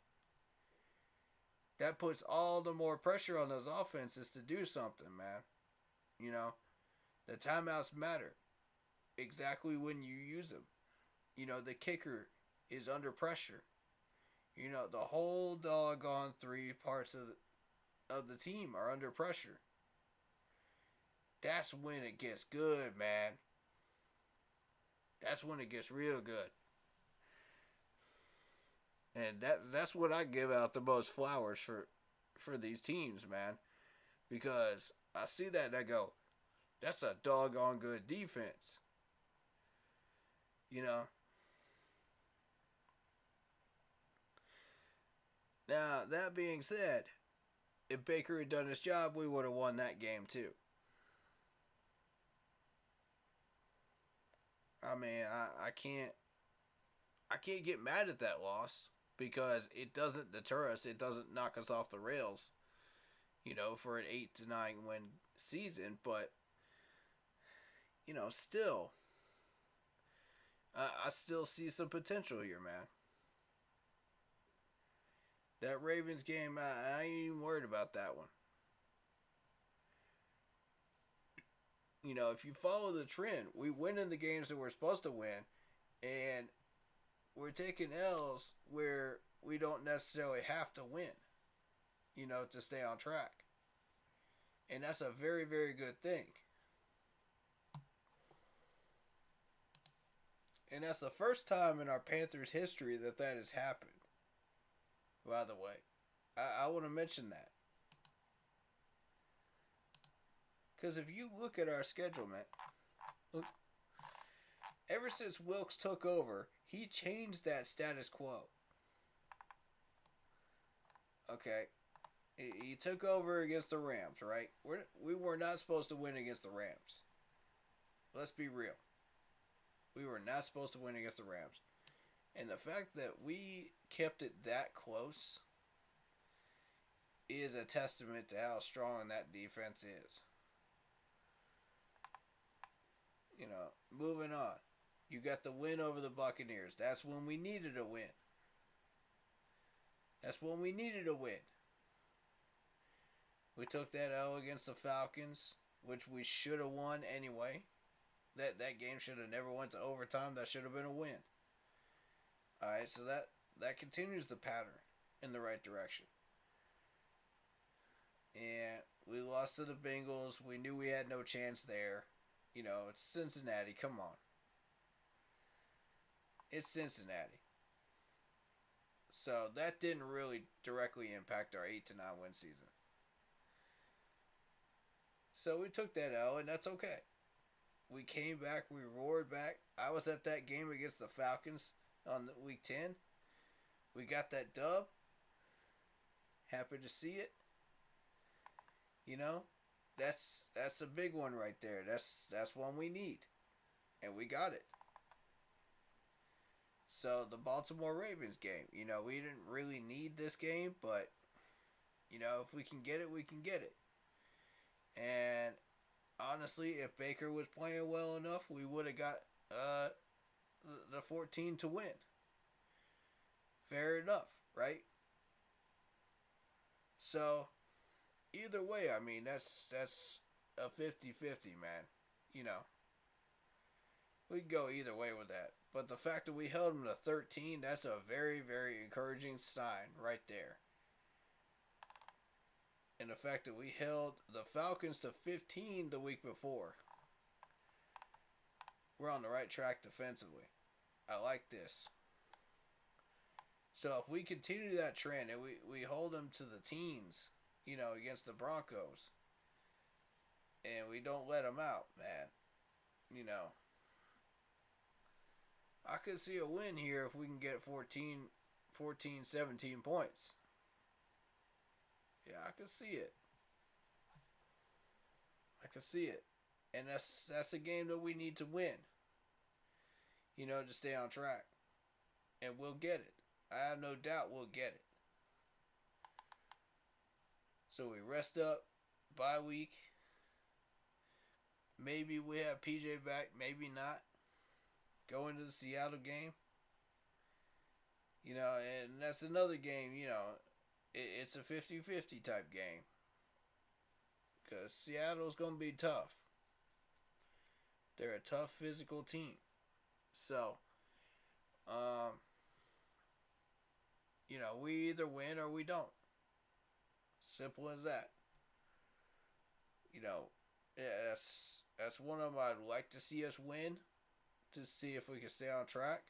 That puts all the more pressure on those offenses to do something, man. The timeouts matter exactly when you use them. The kicker is under pressure. The whole doggone 3 parts of the team are under pressure. That's when it gets good, man. That's when it gets real good. And that's what I give out the most flowers for these teams, man. Because I see that and I go, that's a doggone good defense. Now, that being said, if Baker had done his job, we would have won that game too. I mean, I can't get mad at that loss because it doesn't deter us. It doesn't knock us off the rails, for an 8-9 win season. But still, I still see some potential here, man. That Ravens game, I ain't even worried about that one. If you follow the trend, we win in the games that we're supposed to win, and we're taking L's where we don't necessarily have to win, to stay on track. And that's a very, very good thing. And that's the first time in our Panthers history that has happened. By the way, I want to mention that. Because if you look at our schedule, man, look, ever since Wilkes took over, he changed that status quo. Okay, he took over against the Rams, right? We were not supposed to win against the Rams. Let's be real. We were not supposed to win against the Rams. And the fact that we kept it that close is a testament to how strong that defense is. Moving on. You got the win over the Buccaneers. That's when we needed a win. That's when we needed a win. We took that L against the Falcons, which we should have won anyway. That game should have never went to overtime. That should have been a win. Alright, so that continues the pattern in the right direction. And we lost to the Bengals. We knew we had no chance there. It's Cincinnati. Come on. It's Cincinnati. So that didn't really directly impact our 8-9 win season. So we took that L, and that's okay. We came back. We roared back. I was at that game against the Falcons on week 10. We got that dub. Happy to see it. That's a big one right there. That's one we need. And we got it. So the Baltimore Ravens game, we didn't really need this game, but if we can get it, we can get it. And honestly, if Baker was playing well enough, we would have got the 14 to win. Fair enough, right? So either way, I mean, that's a 50-50, man. We can go either way with that. But the fact that we held them to 13, that's a very, very encouraging sign right there. And the fact that we held the Falcons to 15 the week before. We're on the right track defensively. I like this. So if we continue that trend and we hold them to the teens, against the Broncos, and we don't let them out, man, I could see a win here if we can get 14, 17 points. Yeah, I can see it. I can see it. And that's a game that we need to win. To stay on track. And we'll get it. I have no doubt we'll get it. So we rest up, bye week. Maybe we have PJ back, maybe not. Go into the Seattle game. And that's another game, it's a 50-50 type game. Because Seattle's going to be tough. They're a tough physical team. So, we either win or we don't. Simple as that. That's one of them I'd like to see us win. To see if we can stay on track.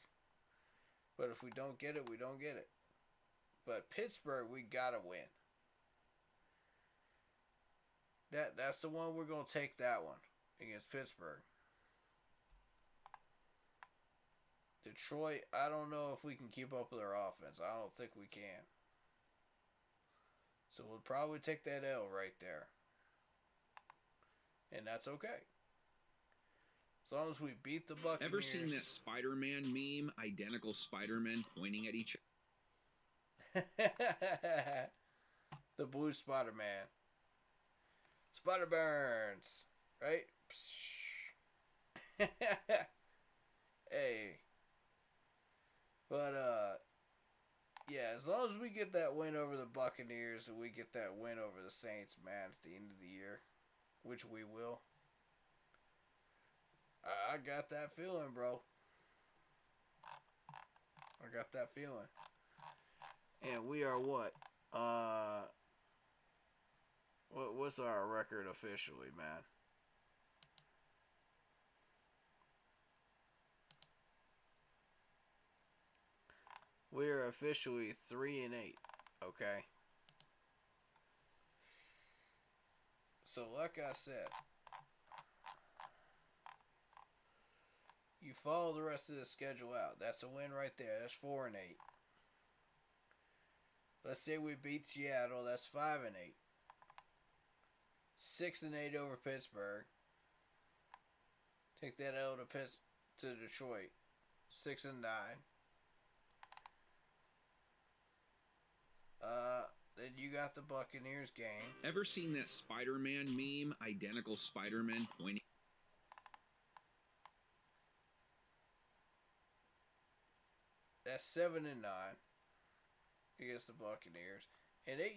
But if we don't get it, we don't get it. But Pittsburgh, we gotta win. That's the one we're gonna take, that one against Pittsburgh. Detroit, I don't know if we can keep up with their offense. I don't think we can. So we'll probably take that L right there. And that's okay. As long as we beat the Buccaneers. Ever seen that Spider-Man meme? Identical Spider-Man pointing at each other. The blue Spider-Man. Spider-Burns. Right? Hey. But, yeah, as long as we get that win over the Buccaneers and we get that win over the Saints, man, at the end of the year, which we will, I got that feeling, bro. I got that feeling. And we are what? What's our record officially, man? We are officially 3-8. Okay. So, like I said, you follow the rest of the schedule out. That's a win right there. That's 4-8. Let's say we beat Seattle. That's 5-8. 6-8 over Pittsburgh. Take that L to Detroit. 6-9. Then you got the Buccaneers game. Ever seen that Spider-Man meme? Identical Spider-Man pointing. That's 7-9 against the Buccaneers, and 8-9.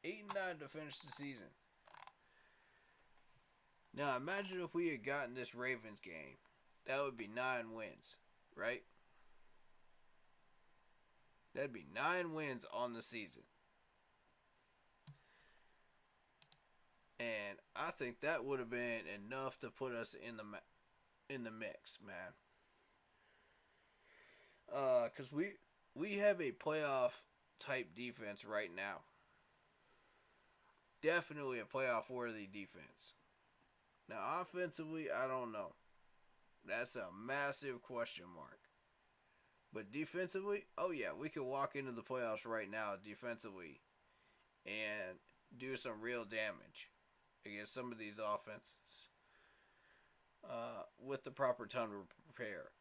8-9 to finish the season. Now imagine if we had gotten this Ravens game. That would be 9 wins, right? That'd be 9 wins on the season. And I think that would have been enough to put us in the mix, man. Because we have a playoff type defense right now. Definitely a playoff worthy defense. Now offensively, I don't know. That's a massive question mark. But defensively, oh yeah, we could walk into the playoffs right now defensively and do some real damage against some of these offenses with the proper time to prepare.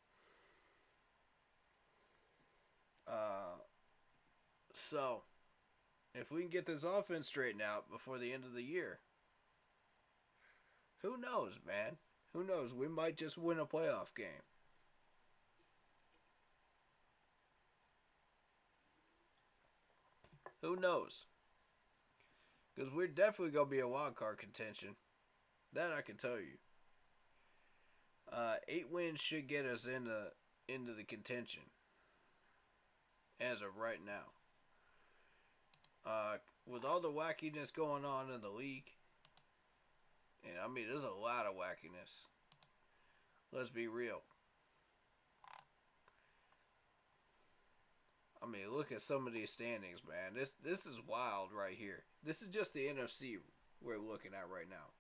So, if we can get this offense straightened out before the end of the year, who knows, man? Who knows? We might just win a playoff game. Who knows? Because we're definitely going to be a wild card contention. That I can tell you. 8 wins should get us into the contention as of right now. With all the wackiness going on in the league, and I mean, there's a lot of wackiness. Let's be real. I mean, look at some of these standings, man. This is wild right here. This is just the NFC we're looking at right now.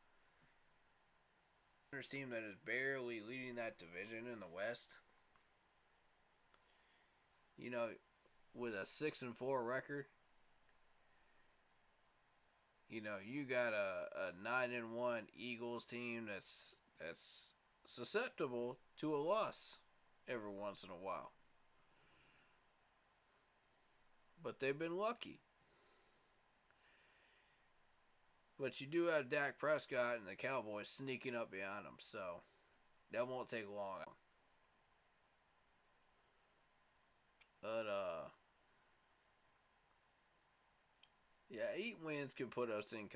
There's a team that is barely leading that division in the West. You know, with a 6-4 record. You know, you got a 9-1 Eagles team that's susceptible to a loss every once in a while. But they've been lucky. But you do have Dak Prescott and the Cowboys sneaking up behind them, so that won't take long. But yeah, 8 wins can put us in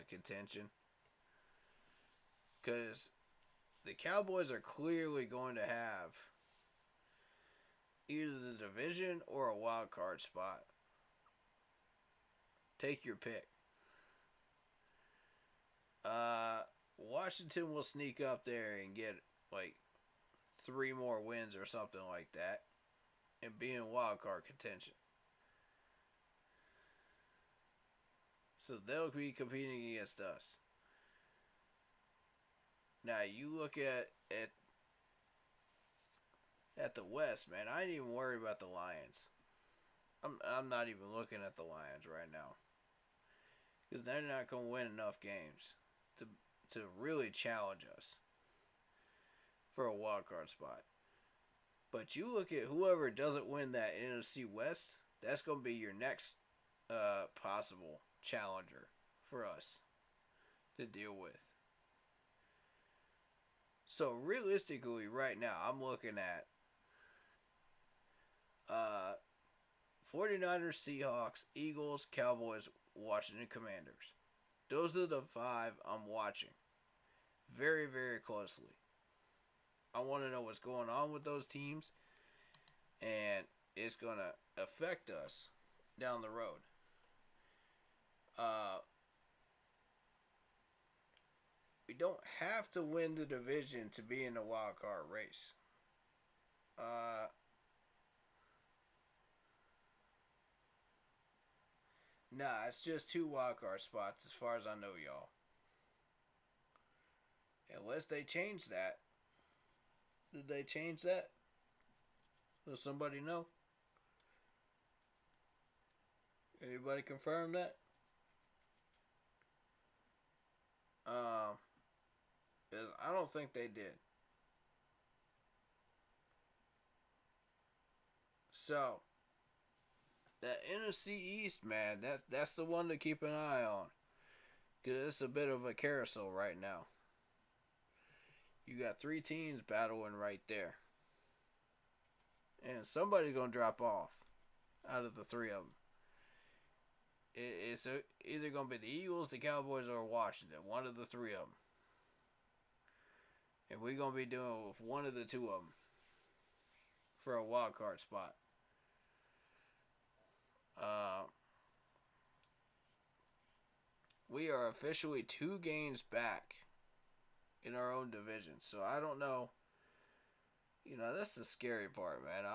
contention, because the Cowboys are clearly going to have either the division or a wild card spot. Take your pick. Washington will sneak up there and get like 3 more wins or something like that and be in wild card contention. So they'll be competing against us. Now you look at the West, man. I ain't even worried about the Lions. I'm not even looking at the Lions right now, because they're not going to win enough games to really challenge us for a wild card spot. But you look at whoever doesn't win that NFC West, that's going to be your next possible challenger for us to deal with. So realistically, right now, I'm looking at 49ers, Seahawks, Eagles, Cowboys, Washington Commanders. Those are the 5 I'm watching very, very closely. I want to know what's going on with those teams, and it's going to affect us down the road. We don't have to win the division to be in the wild card race. Nah, it's just 2 wild card spots as far as I know, y'all. Unless they change that. Did they change that? Does somebody know? Anybody confirm that? I don't think they did. So, that NFC East, man, that's the one to keep an eye on, because it's a bit of a carousel right now. You got 3 teams battling right there, and somebody's gonna drop off out of the 3 of them. It's either gonna be the Eagles, the Cowboys, or Washington. One of the 3 of them, and we're gonna be doing with one of the 2 of them for a wild card spot. We are officially 2 games back in our own division. So I don't know. You know, that's the scary part, man.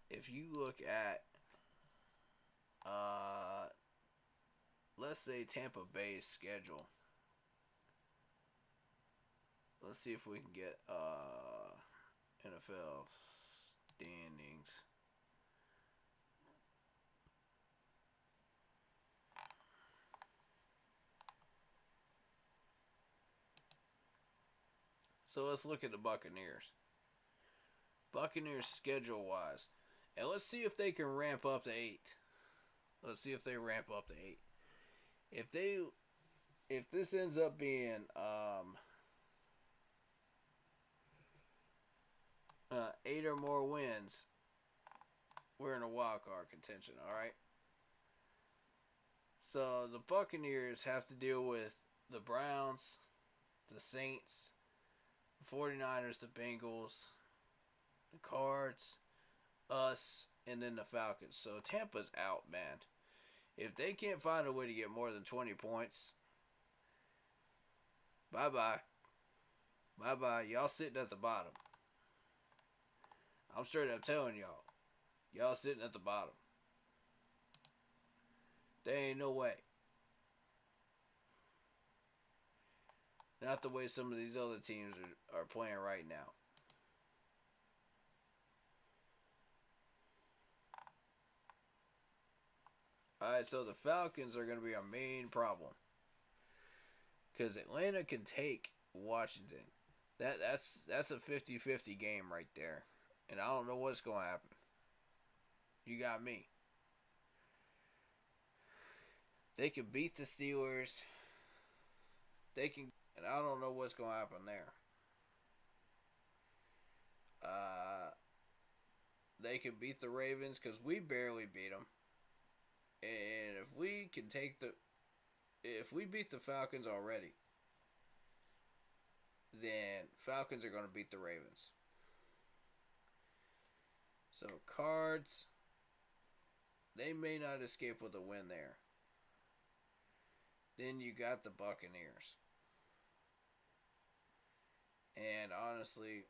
If you look at, let's say Tampa Bay's schedule. Let's see if we can get NFL standings. So let's look at the Buccaneers. Buccaneers schedule-wise. And let's see if they can ramp up to 8. Let's see if they ramp up to 8. If this ends up being 8 or more wins, we're in a wild card contention, alright? So the Buccaneers have to deal with the Browns, the Saints, the 49ers, the Bengals, the Cards, us, and then the Falcons. So Tampa's out, man. If they can't find a way to get more than 20 points, bye-bye. Bye-bye. Y'all sitting at the bottom. I'm straight up telling y'all. Y'all sitting at the bottom. There ain't no way. Not the way some of these other teams are playing right now. Alright, so the Falcons are going to be our main problem. Because Atlanta can take Washington. That's a 50-50 game right there. And I don't know what's going to happen. You got me. They can beat the Steelers. They can... And I don't know what's going to happen there. They can beat the Ravens because we barely beat them. And if we can take the... If we beat the Falcons already, then Falcons are going to beat the Ravens. So, Cards, they may not escape with a win there. Then you got the Buccaneers. And honestly,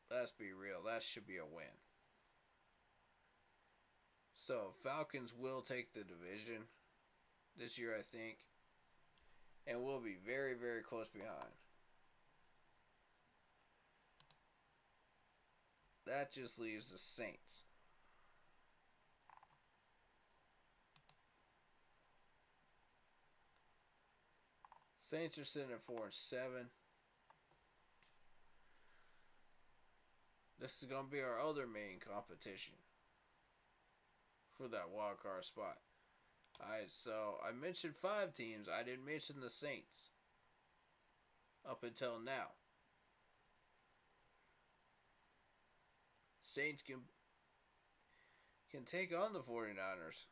let's be real, that should be a win. So, Falcons will take the division this year, I think. And we'll be very, very close behind. That just leaves the Saints. Saints are sitting at 4-7. This is going to be our other main competition for that wild card spot. Alright, so I mentioned 5 teams. I didn't mention the Saints up until now. Saints can take on the 49ers.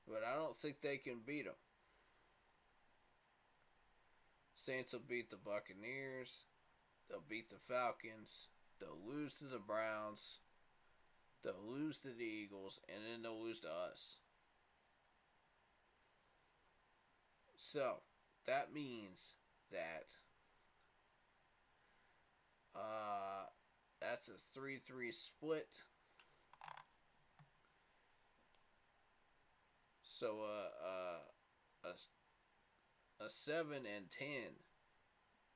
But I don't think they can beat them. Saints will beat the Buccaneers. They'll beat the Falcons. They'll lose to the Browns. They'll lose to the Eagles. And then they'll lose to us. So, that means that that's a 3-3 split. So a 7-10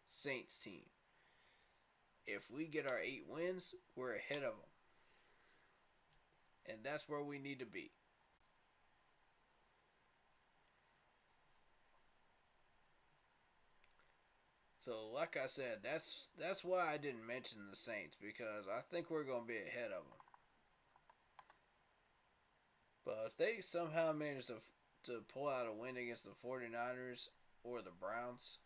Saints team. If we get our 8 wins, we're ahead of them. And that's where we need to be. So, like I said, that's why I didn't mention the Saints, because I think we're going to be ahead of them. But if they somehow manage to pull out a win against the 49ers or the Browns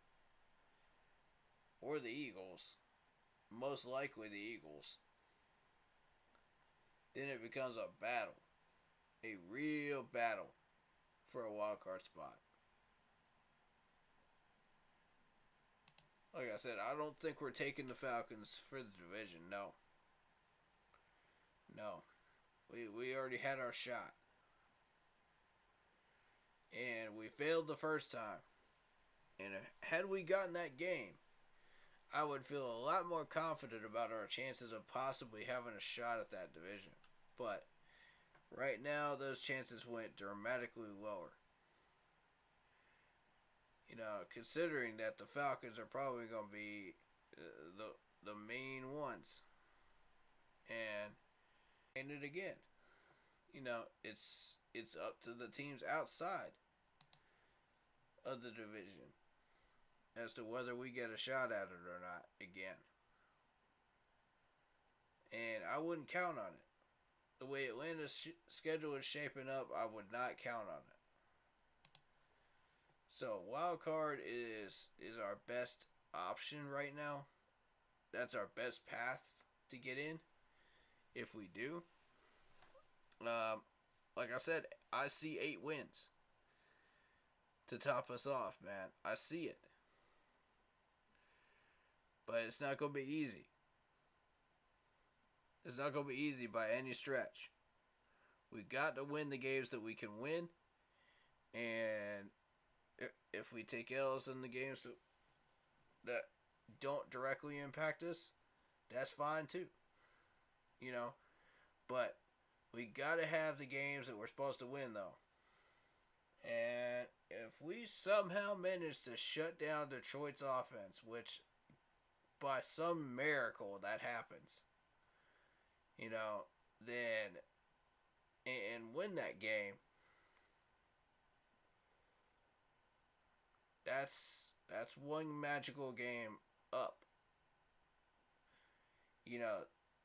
or the Eagles, most likely the Eagles, then it becomes a battle. A real battle for a wild card spot. Like I said, I don't think we're taking the Falcons for the division. No. No. We already had our shot. And we failed the first time. And had we gotten that game, I would feel a lot more confident about our chances of possibly having a shot at that division. But right now, those chances went dramatically lower. You know, considering that the Falcons are probably going to be the main ones. And it again. You know, it's up to the teams outside of the division as to whether we get a shot at it or not again. And I wouldn't count on it. The way Atlanta's schedule is shaping up, I would not count on it. So, wild card is our best option right now. That's our best path to get in. If we do. Like I said, I see 8 wins. to top us off, man. I see it. But it's not going to be easy. It's not going to be easy by any stretch. We got to win the games that we can win. And if we take L's in the games that don't directly impact us, that's fine too. You know, but we got to have the games that we're supposed to win, though. And if we somehow manage to shut down Detroit's offense, which by some miracle that happens, you know, then and win that game, that's one magical game up, you know,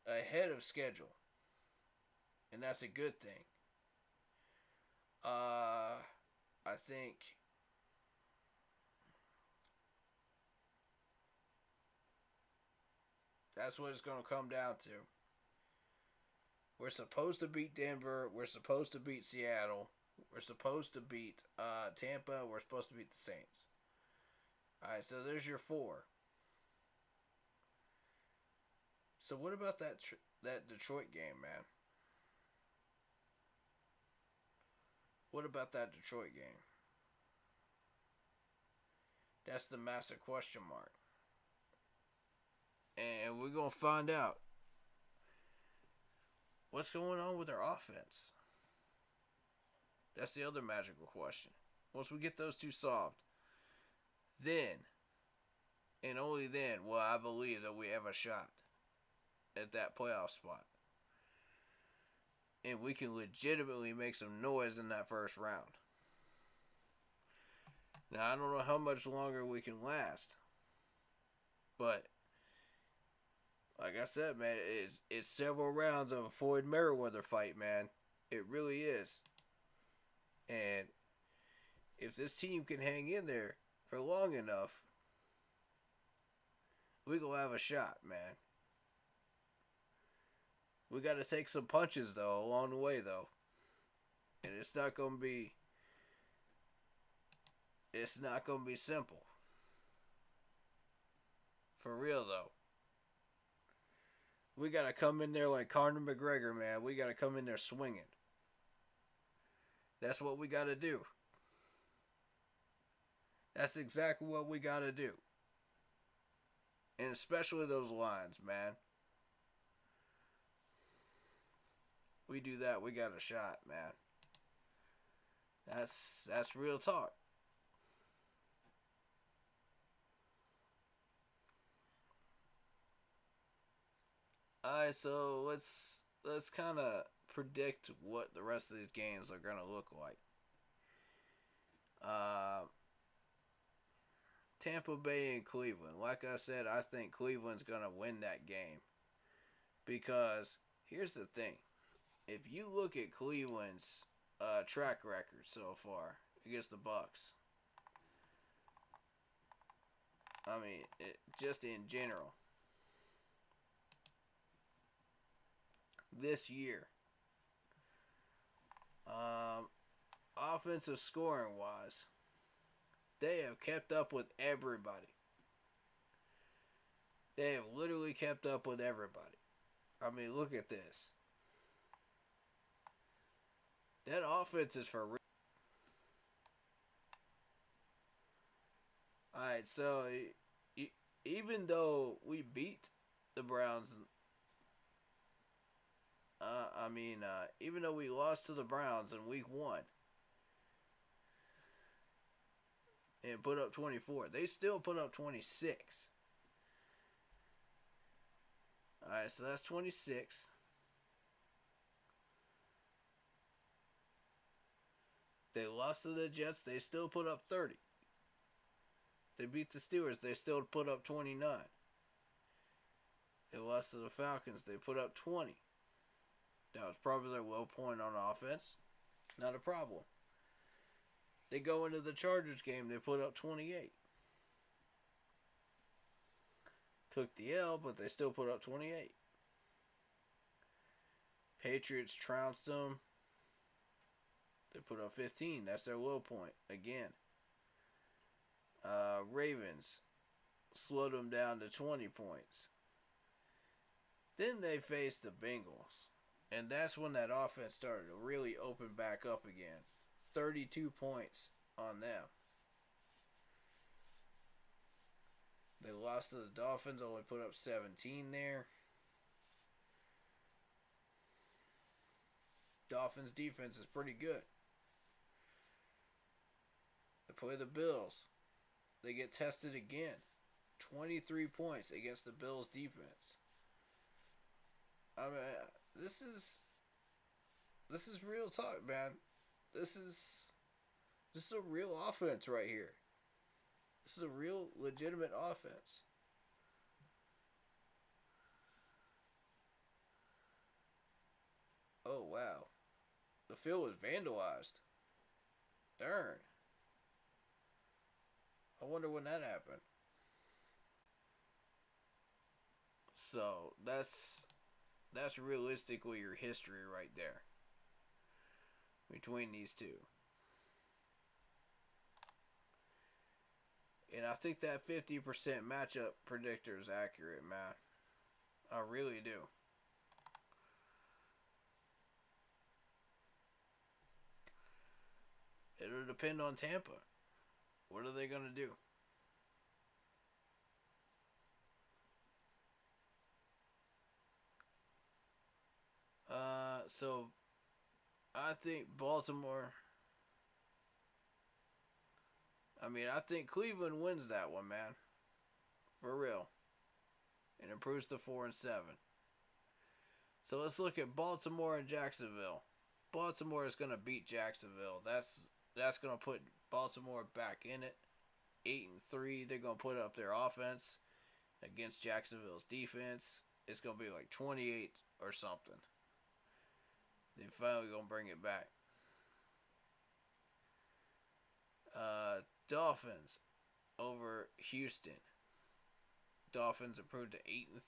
ahead of schedule, and that's a good thing. I think that's what it's going to come down to. We're supposed to beat Denver. We're supposed to beat Seattle. We're supposed to beat Tampa. We're supposed to beat the Saints. All right, so there's your 4. So what about that Detroit game, man? What about that Detroit game? That's the massive question mark. And we're going to find out what's going on with their offense. That's the other magical question. Once we get those two solved, then, and only then, will I believe that we have a shot at that playoff spot. And we can legitimately make some noise in that first round. Now, I don't know how much longer we can last. But, like I said, man, it's several rounds of a Floyd Mayweather fight, man. It really is. And if this team can hang in there for long enough, we gonna have a shot, man. We got to take some punches, though, along the way, though. And it's not going to be simple. For real, though. We got to come in there like Conor McGregor, man. We got to come in there swinging. That's what we got to do. That's exactly what we got to do. And especially those lines, man. We do that, we got a shot, man. That's real talk. Alright, so let's kind of predict what the rest of these games are gonna look like. Tampa Bay and Cleveland. Like I said, I think Cleveland's gonna win that game. Because here's the thing. If you look at Cleveland's track record so far against the Bucks, I mean, just in general, this year, offensive scoring wise, they have kept up with everybody. They have literally kept up with everybody. I mean, look at this. That offense is for real. Alright, so even though we beat the Browns, even though we lost to the Browns in week 1 and put up 24, they still put up 26. Alright, so that's 26. They lost to the Jets, they still put up 30. They beat the Steelers, they still put up 29. They lost to the Falcons, they put up 20. That was probably their low point on offense. Not a problem. They go into the Chargers game, they put up 28. Took the L, but they still put up 28. Patriots trounced them. They put up 15. That's their low point. Again. Ravens slowed them down to 20 points. Then they faced the Bengals. And that's when that offense started to really open back up again. 32 points on them. They lost to the Dolphins, only put up 17 there. Dolphins defense is pretty good. They play the Bills. They get tested again. 23 points against the Bills defense. I mean, this is real talk, man. This is a real offense right here. This is a real legitimate offense. Oh wow. The field was vandalized. Darn. I wonder when that happened. So that's realistically your history right there between these two. And I think that 50% matchup predictor is accurate, man. I really do. It'll depend on Tampa. What are they going to do? So I think Baltimore. I think Cleveland wins that one, man. For real. And improves to 4-7. So let's look at Baltimore and Jacksonville. Baltimore is going to beat Jacksonville. That's going to put Baltimore back in it. 8-3. They're going to put up their offense against Jacksonville's defense. It's going to be like 28 or something. They're finally going to bring it back. Dolphins over Houston. Dolphins improved to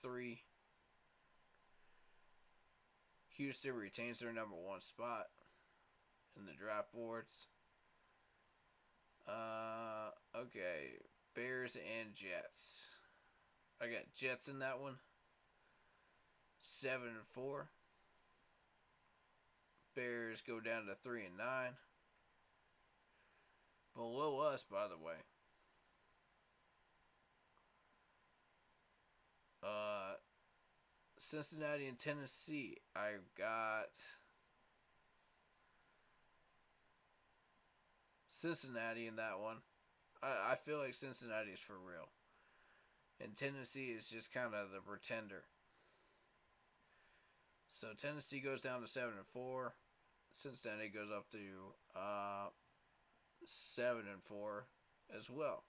8-3. Houston retains their number 1 spot in the draft boards. Okay. Bears and Jets. I got Jets in that one. 7-4. Bears go down to 3-9. Below us, by the way. Cincinnati and Tennessee. I got Cincinnati in that one. I feel like Cincinnati is for real. And Tennessee is just kind of the pretender. So Tennessee goes down to 7-4. Cincinnati goes up to 7-4 as well.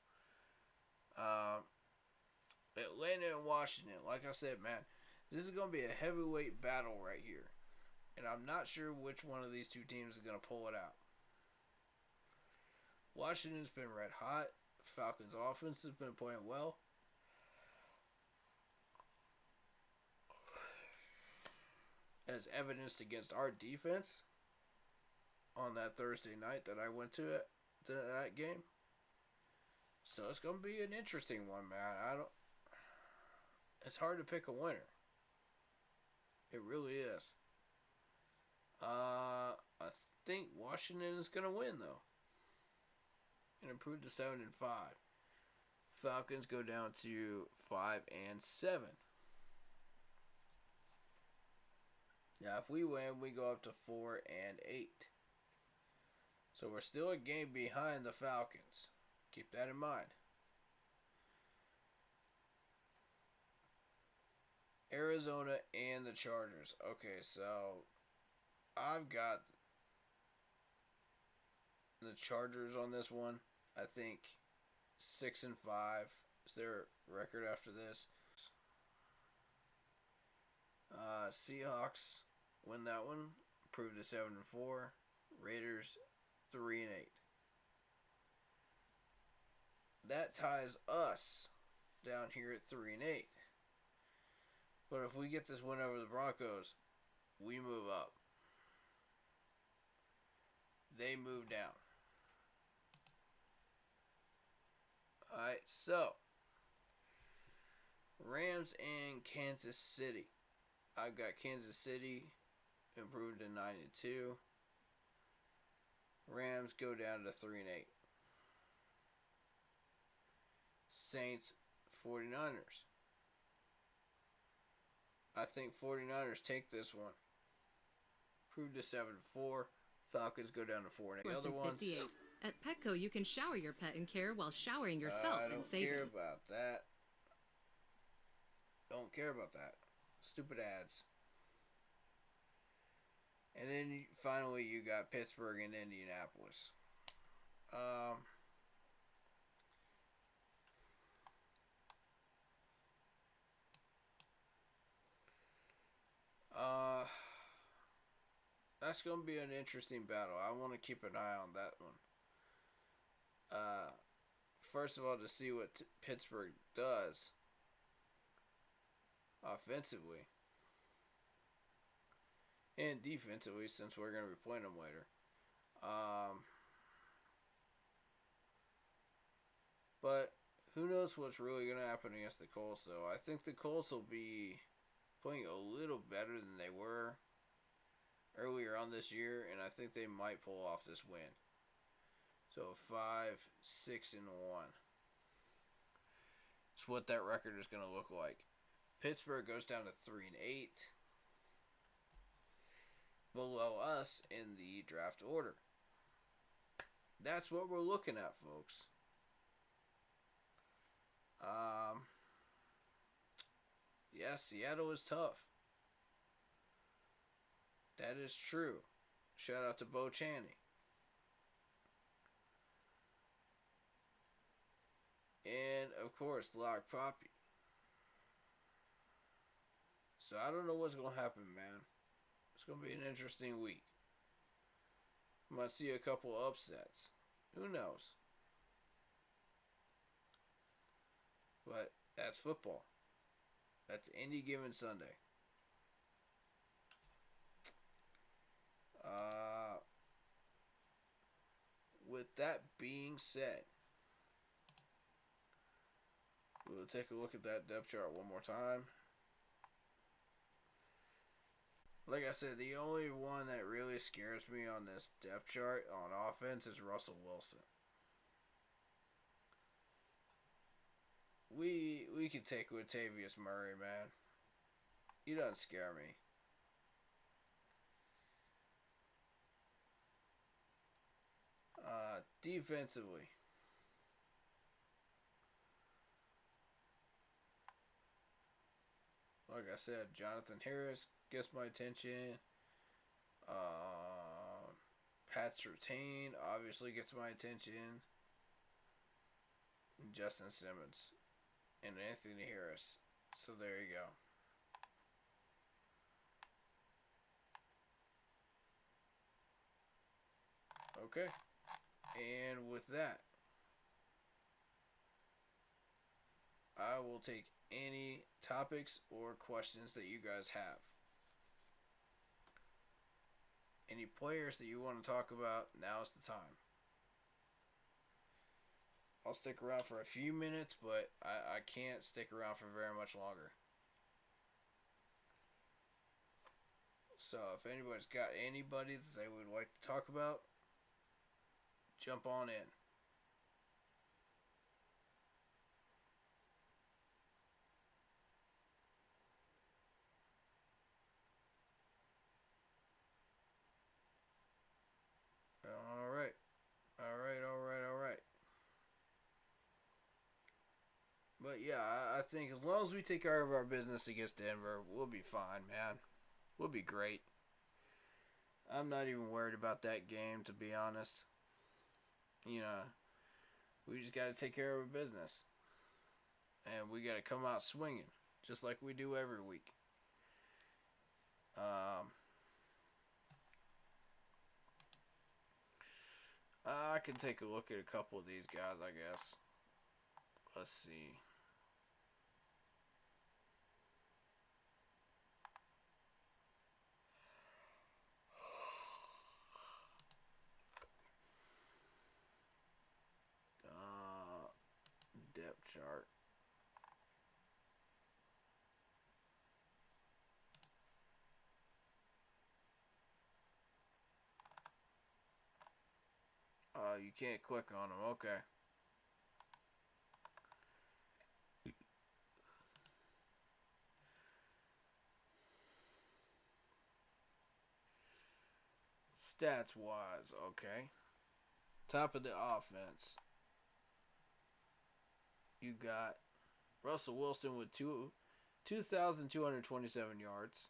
Atlanta and Washington, like I said, man, this is going to be a heavyweight battle right here. And I'm not sure which one of these two teams is going to pull it out. Washington's been red hot. Falcons' offense has been playing well. As evidenced against our defense on that Thursday night that I went to that game. So it's going to be an interesting one, man. It's hard to pick a winner. It really is. I think Washington is going to win, though. And improve to 7-5. Falcons go down to 5-7. Now, if we win, we go up to 4-8. So we're still a game behind the Falcons. Keep that in mind. Arizona and the Chargers. Okay, so I've got the Chargers on this one. I think 6-5 is their record after this. Seahawks win that one. Improve to 7-4. Raiders 3-8. That ties us down here at 3-8. But if we get this win over the Broncos, we move up. They move down. Alright, so Rams and Kansas City. I've got Kansas City improved to 9-2. Rams go down to 3-8. Saints 49ers. I think 49ers take this one. Improved to 7-4. Falcons go down to 4-8. The other ones. 58. At Petco, you can shower your pet in care while showering yourself I in saving. don't care about that. Don't care about that. Stupid ads. And then finally you got Pittsburgh and Indianapolis. That's going to be an interesting battle. I want to keep an eye on that one. First of all, to see what Pittsburgh does offensively and defensively, since we're going to be playing them later. But who knows what's really going to happen against the Colts, though. I think the Colts will be playing a little better than they were earlier on this year, and I think they might pull off this win. So 5-6-1. It's what that record is going to look like. Pittsburgh goes down to 3-8, below us in the draft order. That's what we're looking at, folks. Yeah, Seattle is tough. That is true. Shout out to Bo Chaney. And, of course, Lock Poppy. So, I don't know what's going to happen, man. It's going to be an interesting week. Might see a couple upsets. Who knows? But that's football. That's any given Sunday. With that being said, we'll take a look at that depth chart one more time. Like I said, the only one that really scares me on this depth chart on offense is Russell Wilson. We can take Latavius Murray, man. He doesn't scare me. Defensively, like I said, Jonathan Harris gets my attention. Pat Surtain obviously gets my attention. And Justin Simmons and Anthony Harris. So there you go. Okay. And with that, I will take any topics or questions that you guys have. Any players that you want to talk about, now's the time. I'll stick around for a few minutes, but I can't stick around for very much longer. So if anybody's got anybody that they would like to talk about, jump on in. Alright. But yeah, I think as long as we take care of our business against Denver, we'll be fine, man. We'll be great. I'm not even worried about that game, to be honest. You know, we just got to take care of our business. And we got to come out swinging, just like we do every week. I can take a look at a couple of these guys, I guess. Let's see. chart. You can't click on them. Okay. Stats wise, okay. Top of the offense. You got Russell Wilson with 2,227 yards.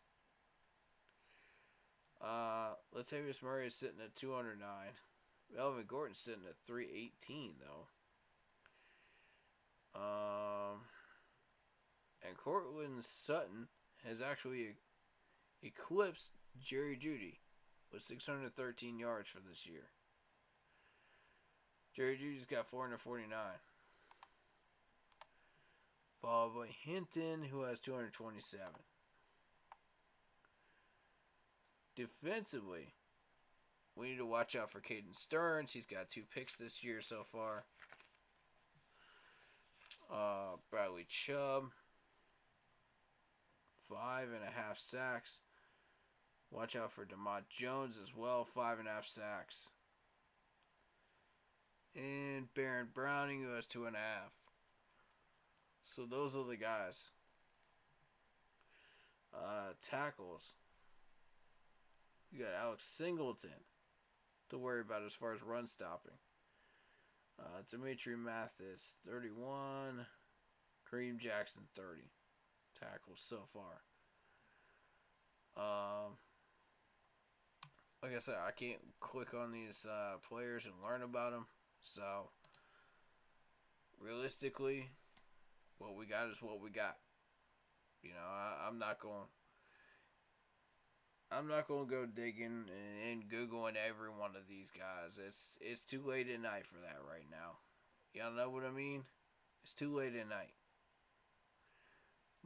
Latavius Murray is sitting at 209. Melvin Gordon's sitting at 318 though. And Cortland Sutton has actually eclipsed Jerry Jeudy with 613 yards for this year. Jerry Jeudy's got 449. Followed by Hinton, who has 227. Defensively, we need to watch out for Caden Stearns. He's got 2 picks this year so far. Bradley Chubb, 5.5 sacks. Watch out for DeMont Jones as well, 5.5 sacks. And Baron Browning, who has 2.5. So those are the guys. Tackles. You got Alex Singleton to worry about as far as run stopping. Dimitri Mathis, 31. Kareem Jackson, 30. Tackles so far. Like I said, I can't click on these players and learn about them. So, realistically, what we got is what we got. You know, I'm not going to go digging and Googling every one of these guys. It's too late at night for that right now. Y'all know what I mean? It's too late at night.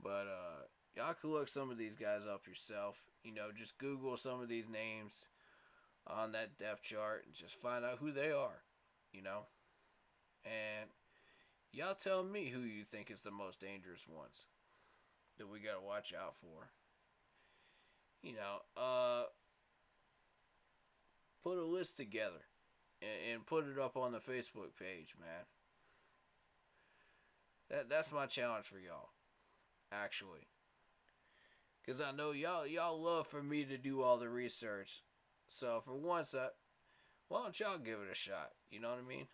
But y'all can look some of these guys up yourself. You know, just Google some of these names on that depth chart and just find out who they are. You know? And y'all tell me who you think is the most dangerous ones that we got to watch out for. You know, put a list together and put it up on the Facebook page, man. That's my challenge for y'all, actually. Because I know y'all love for me to do all the research. So for once, why don't y'all give it a shot? You know what I mean?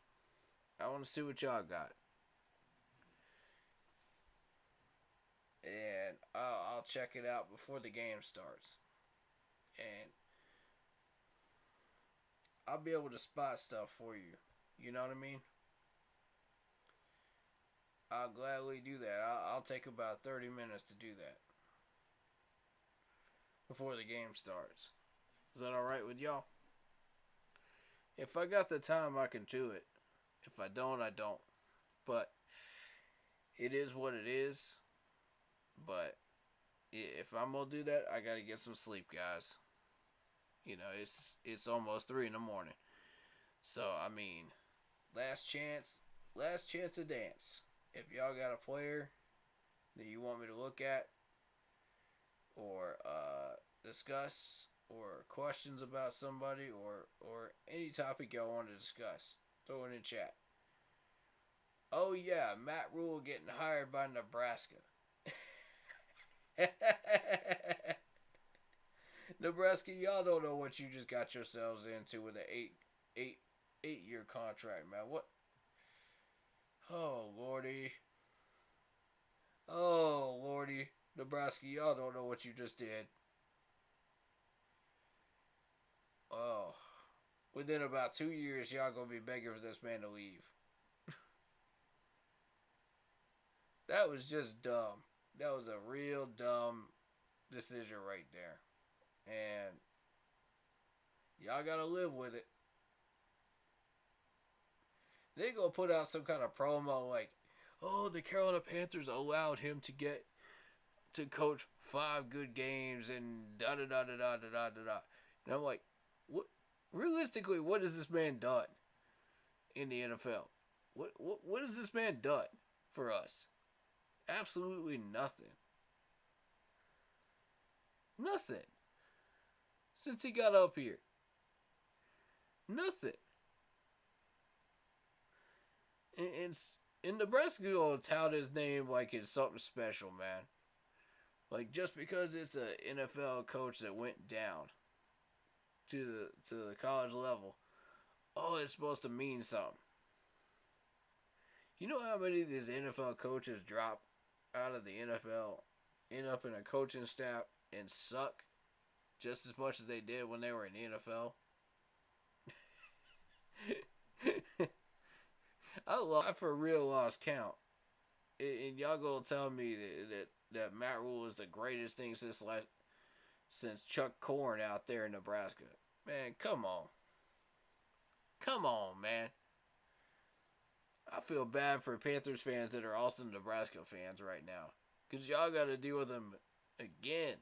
I want to see what y'all got. And I'll check it out before the game starts. And I'll be able to spot stuff for you. You know what I mean? I'll gladly do that. I'll take about 30 minutes to do that before the game starts. Is that alright with y'all? If I got the time, I can do it. If I don't, I don't. But it is what it is. But if I'm going to do that, I got to get some sleep, guys. You know, it's almost 3 in the morning. So, I mean, last chance to dance. If y'all got a player that you want me to look at or discuss or questions about somebody or any topic y'all want to discuss, throw it in chat. Oh yeah, Matt Rule getting hired by Nebraska. Nebraska, y'all don't know what you just got yourselves into with an eight-year contract, man. What? Oh lordy. Oh lordy. Nebraska, y'all don't know what you just did. Oh. Within about 2 years, y'all gonna be begging for this man to leave. That was just dumb. That was a real dumb decision right there. And y'all gotta live with it. They gonna put out some kind of promo like, oh, the Carolina Panthers allowed him to coach 5 good games and da da da da da da da da. And I'm like, what? Realistically, what has this man done in the NFL? What has this man done? for us. Absolutely nothing. Nothing. Since he got up here. Nothing. And Nebraska gonna tout his name like it's something special, man. Like, just because it's an NFL coach that went down to the college level, oh, it's supposed to mean something. You know how many of these NFL coaches drop out of the NFL, end up in a coaching staff, and suck just as much as they did when they were in the NFL? I for real lost count. And y'all gonna tell me that Matt Rule is the greatest thing since Chuck Corn out there in Nebraska. Man, come on. Come on, man. I feel bad for Panthers fans that are also Nebraska fans right now. Because y'all got to deal with them again.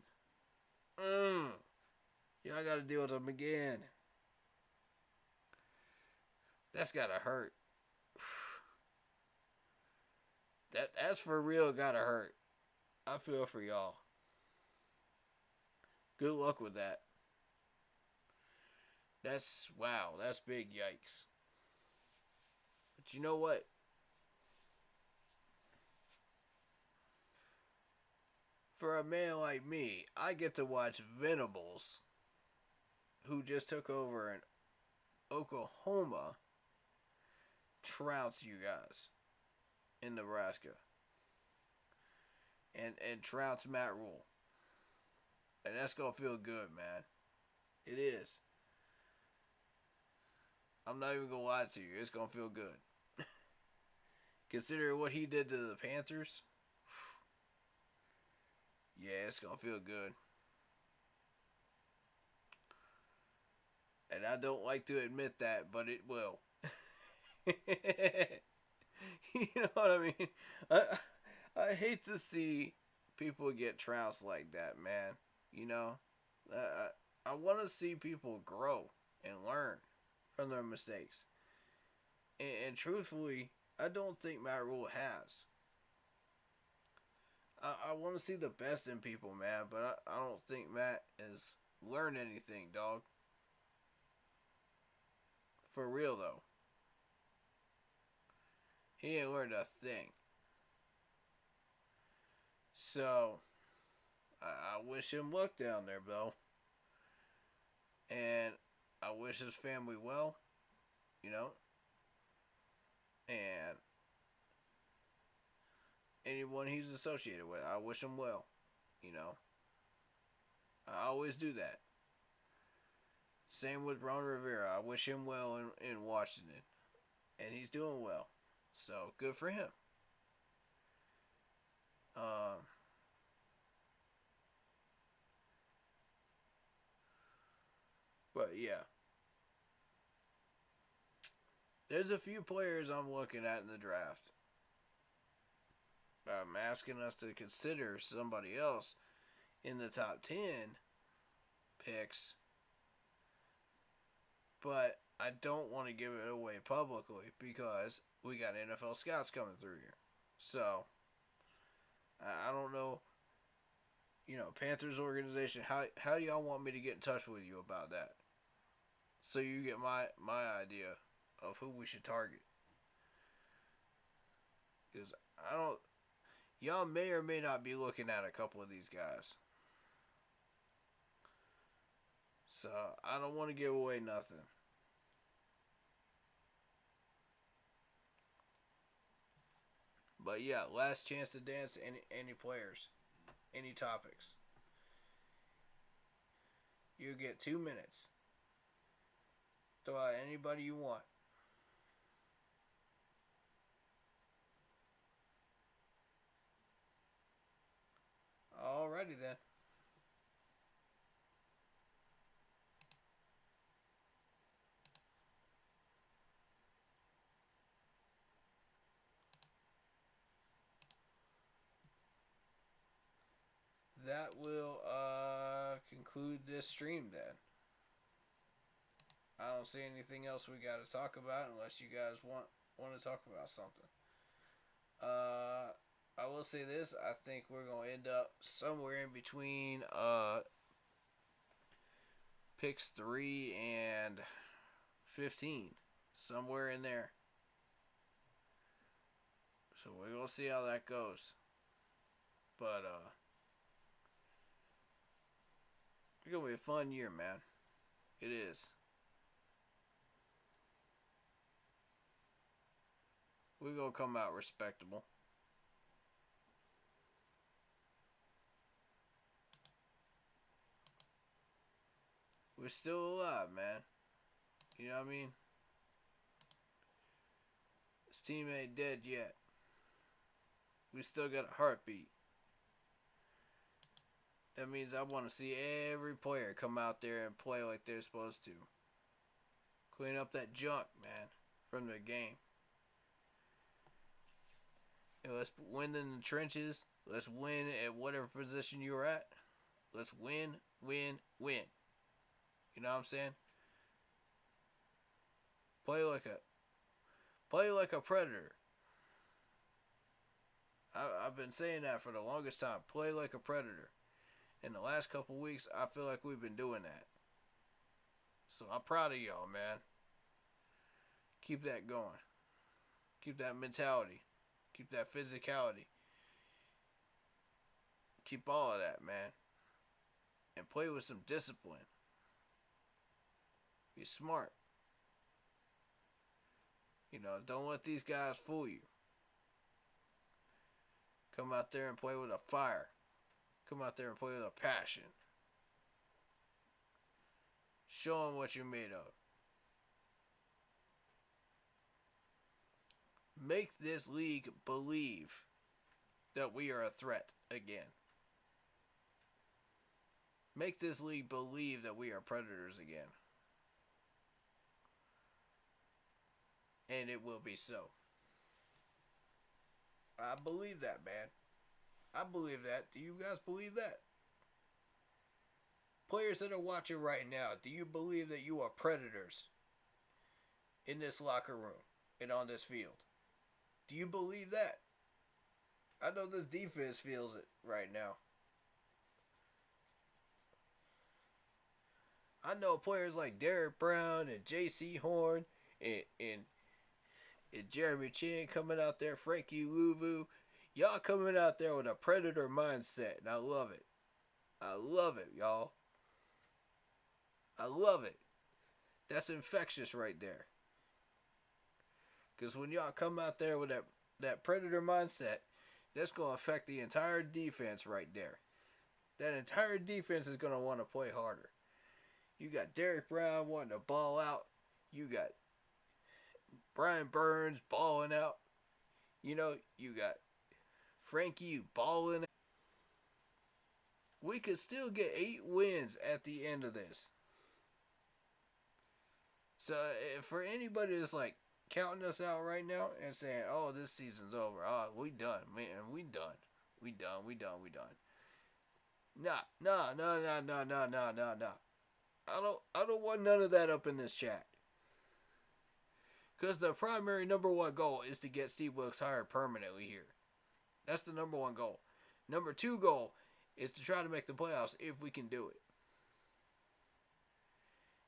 Y'all got to deal with them again. That's got to hurt. That's for real got to hurt. I feel for y'all. Good luck with that. Wow, that's big yikes. But you know what? For a man like me, I get to watch Venables, who just took over in Oklahoma, trounce you guys in Nebraska. And trounce Matt Rule. And that's going to feel good, man. It is. I'm not even going to lie to you. It's going to feel good. Consider what he did to the Panthers. Yeah, it's going to feel good. And I don't like to admit that, but it will. You know what I mean? I hate to see people get trounced like that, man. You know? I want to see people grow and learn from their mistakes. And truthfully, I don't think Matt Rule has. I want to see the best in people, man, but I don't think Matt has learned anything, dog. For real, though. He ain't learned a thing. So, I wish him luck down there, though. And I wish his family well, you know. And anyone he's associated with, I wish him well, you know. I always do that. Same with Ron Rivera. I wish him well in Washington. And he's doing well. So, good for him. But, yeah. There's a few players I'm looking at in the draft. I'm asking us to consider somebody else in the top 10 picks. But I don't want to give it away publicly because we got NFL scouts coming through here. So, I don't know, you know, Panthers organization, how do y'all want me to get in touch with you about that? So you get my idea of who we should target. Because y'all may or may not be looking at a couple of these guys. So, I don't want to give away nothing. But yeah, last chance to dance. Any players, any topics. You get 2 minutes. Throw out anybody you want. Alrighty then. That will conclude this stream then. I don't see anything else we got to talk about unless you guys want to talk about something. I will say this. I think we're going to end up somewhere in between picks 3 and 15. Somewhere in there. So we're going to see how that goes. But, it's going to be a fun year, man. It is. We're going to come out respectable. We're still alive, man. You know what I mean? This team ain't dead yet. We still got a heartbeat. That means I want to see every player come out there and play like they're supposed to. Clean up that junk, man, from their game. And let's win in the trenches. Let's win at whatever position you're at. Let's win, win, win. You know what I'm saying? Play like a predator. I've been saying that for the longest time. Play like a predator. In the last couple weeks, I feel like we've been doing that. So I'm proud of y'all, man. Keep that going. Keep that mentality. Keep that physicality. Keep all of that, man. And play with some discipline. Be smart. You know, don't let these guys fool you. Come out there and play with a fire. Come out there and play with a passion. Show them what you're made of. Make this league believe that we are a threat again. Make this league believe that we are predators again. And it will be so. I believe that, man. I believe that. Do you guys believe that? Players that are watching right now, do you believe that you are predators in this locker room and on this field? Do you believe that? I know this defense feels it right now. I know players like Derek Brown and J.C. Horn and Jeremy Chin coming out there, Frankie Louvu. Y'all coming out there with a predator mindset, and I love it. I love it, y'all. I love it. That's infectious right there. Because when y'all come out there with that predator mindset, that's going to affect the entire defense right there. That entire defense is going to want to play harder. You got Derek Brown wanting to ball out. You got Brian Burns balling out. You know, you got Frankie balling. We could still get 8 wins at the end of this. So, for anybody that's like counting us out right now and saying, oh, this season's over. Oh, we done, man. We done. We done. Nah. I don't want none of that up in this chat. Because the primary number 1 goal is to get Steve Wilkes hired permanently here. That's the number 1 goal. Number 2 goal is to try to make the playoffs if we can do it.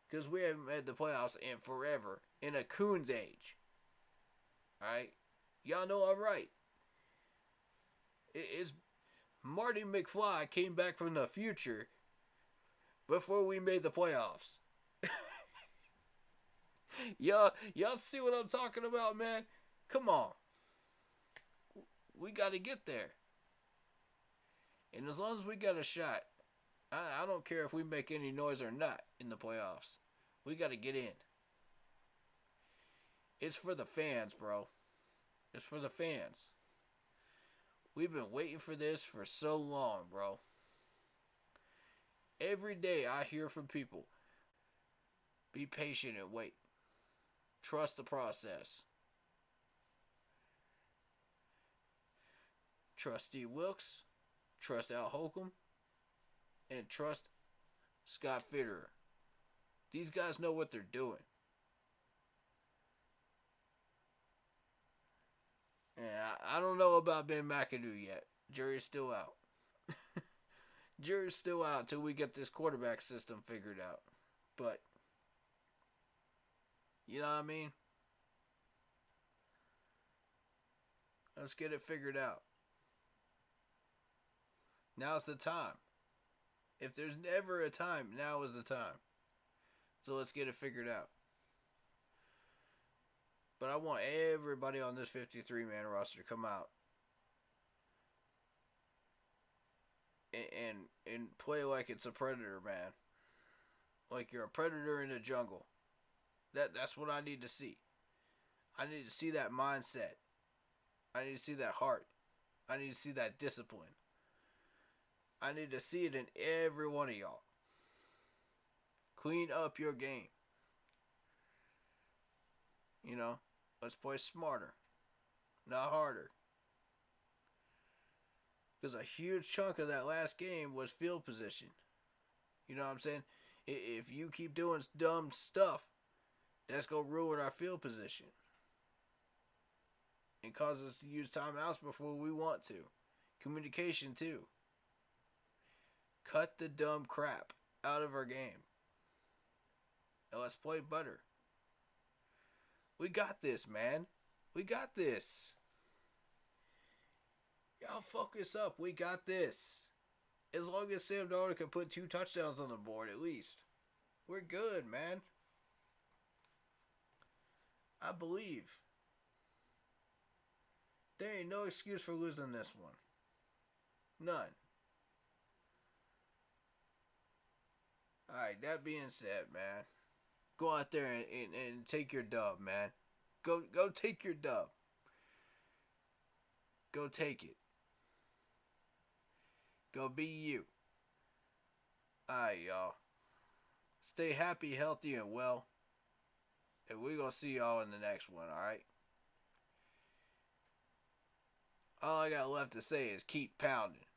Because we haven't made the playoffs in forever. In a coon's age. Alright? Y'all know I'm right. It's Marty McFly came back from the future before we made the playoffs. y'all see what I'm talking about, man? Come on. We got to get there. And as long as we got a shot, I don't care if we make any noise or not in the playoffs. We got to get in. It's for the fans, bro. It's for the fans. We've been waiting for this for so long, bro. Every day I hear from people, be patient and wait. Trust the process. Trust Steve Wilkes. Trust Al Holcomb. And trust Scott Fitterer. These guys know what they're doing. Yeah, I don't know about Ben McAdoo yet. Jury's still out. Jury's still out till we get this quarterback system figured out. But, you know what I mean? Let's get it figured out. Now's the time. If there's ever a time, now is the time. So let's get it figured out. But I want everybody on this 53-man roster to come out and play like it's a predator, man. Like you're a predator in the jungle. That's what I need to see. I need to see that mindset. I need to see that heart. I need to see that discipline. I need to see it in every one of y'all. Clean up your game. You know, let's play smarter, not harder. Because a huge chunk of that last game was field position. You know what I'm saying? If you keep doing dumb stuff, that's going to ruin our field position. And cause us to use timeouts before we want to. Communication too. Cut the dumb crap out of our game. And let's play better. We got this, man. We got this. Y'all focus up. We got this. As long as Sam Darnold can put 2 touchdowns on the board at least. We're good, man. I believe. There ain't no excuse for losing this one. None. Alright, that being said, man. Go out there and take your dub, man. Go take your dub. Go take it. Go be you. Alright, y'all. Stay happy, healthy, and well. And we're going to see y'all in the next one, alright? All I got left to say is keep pounding.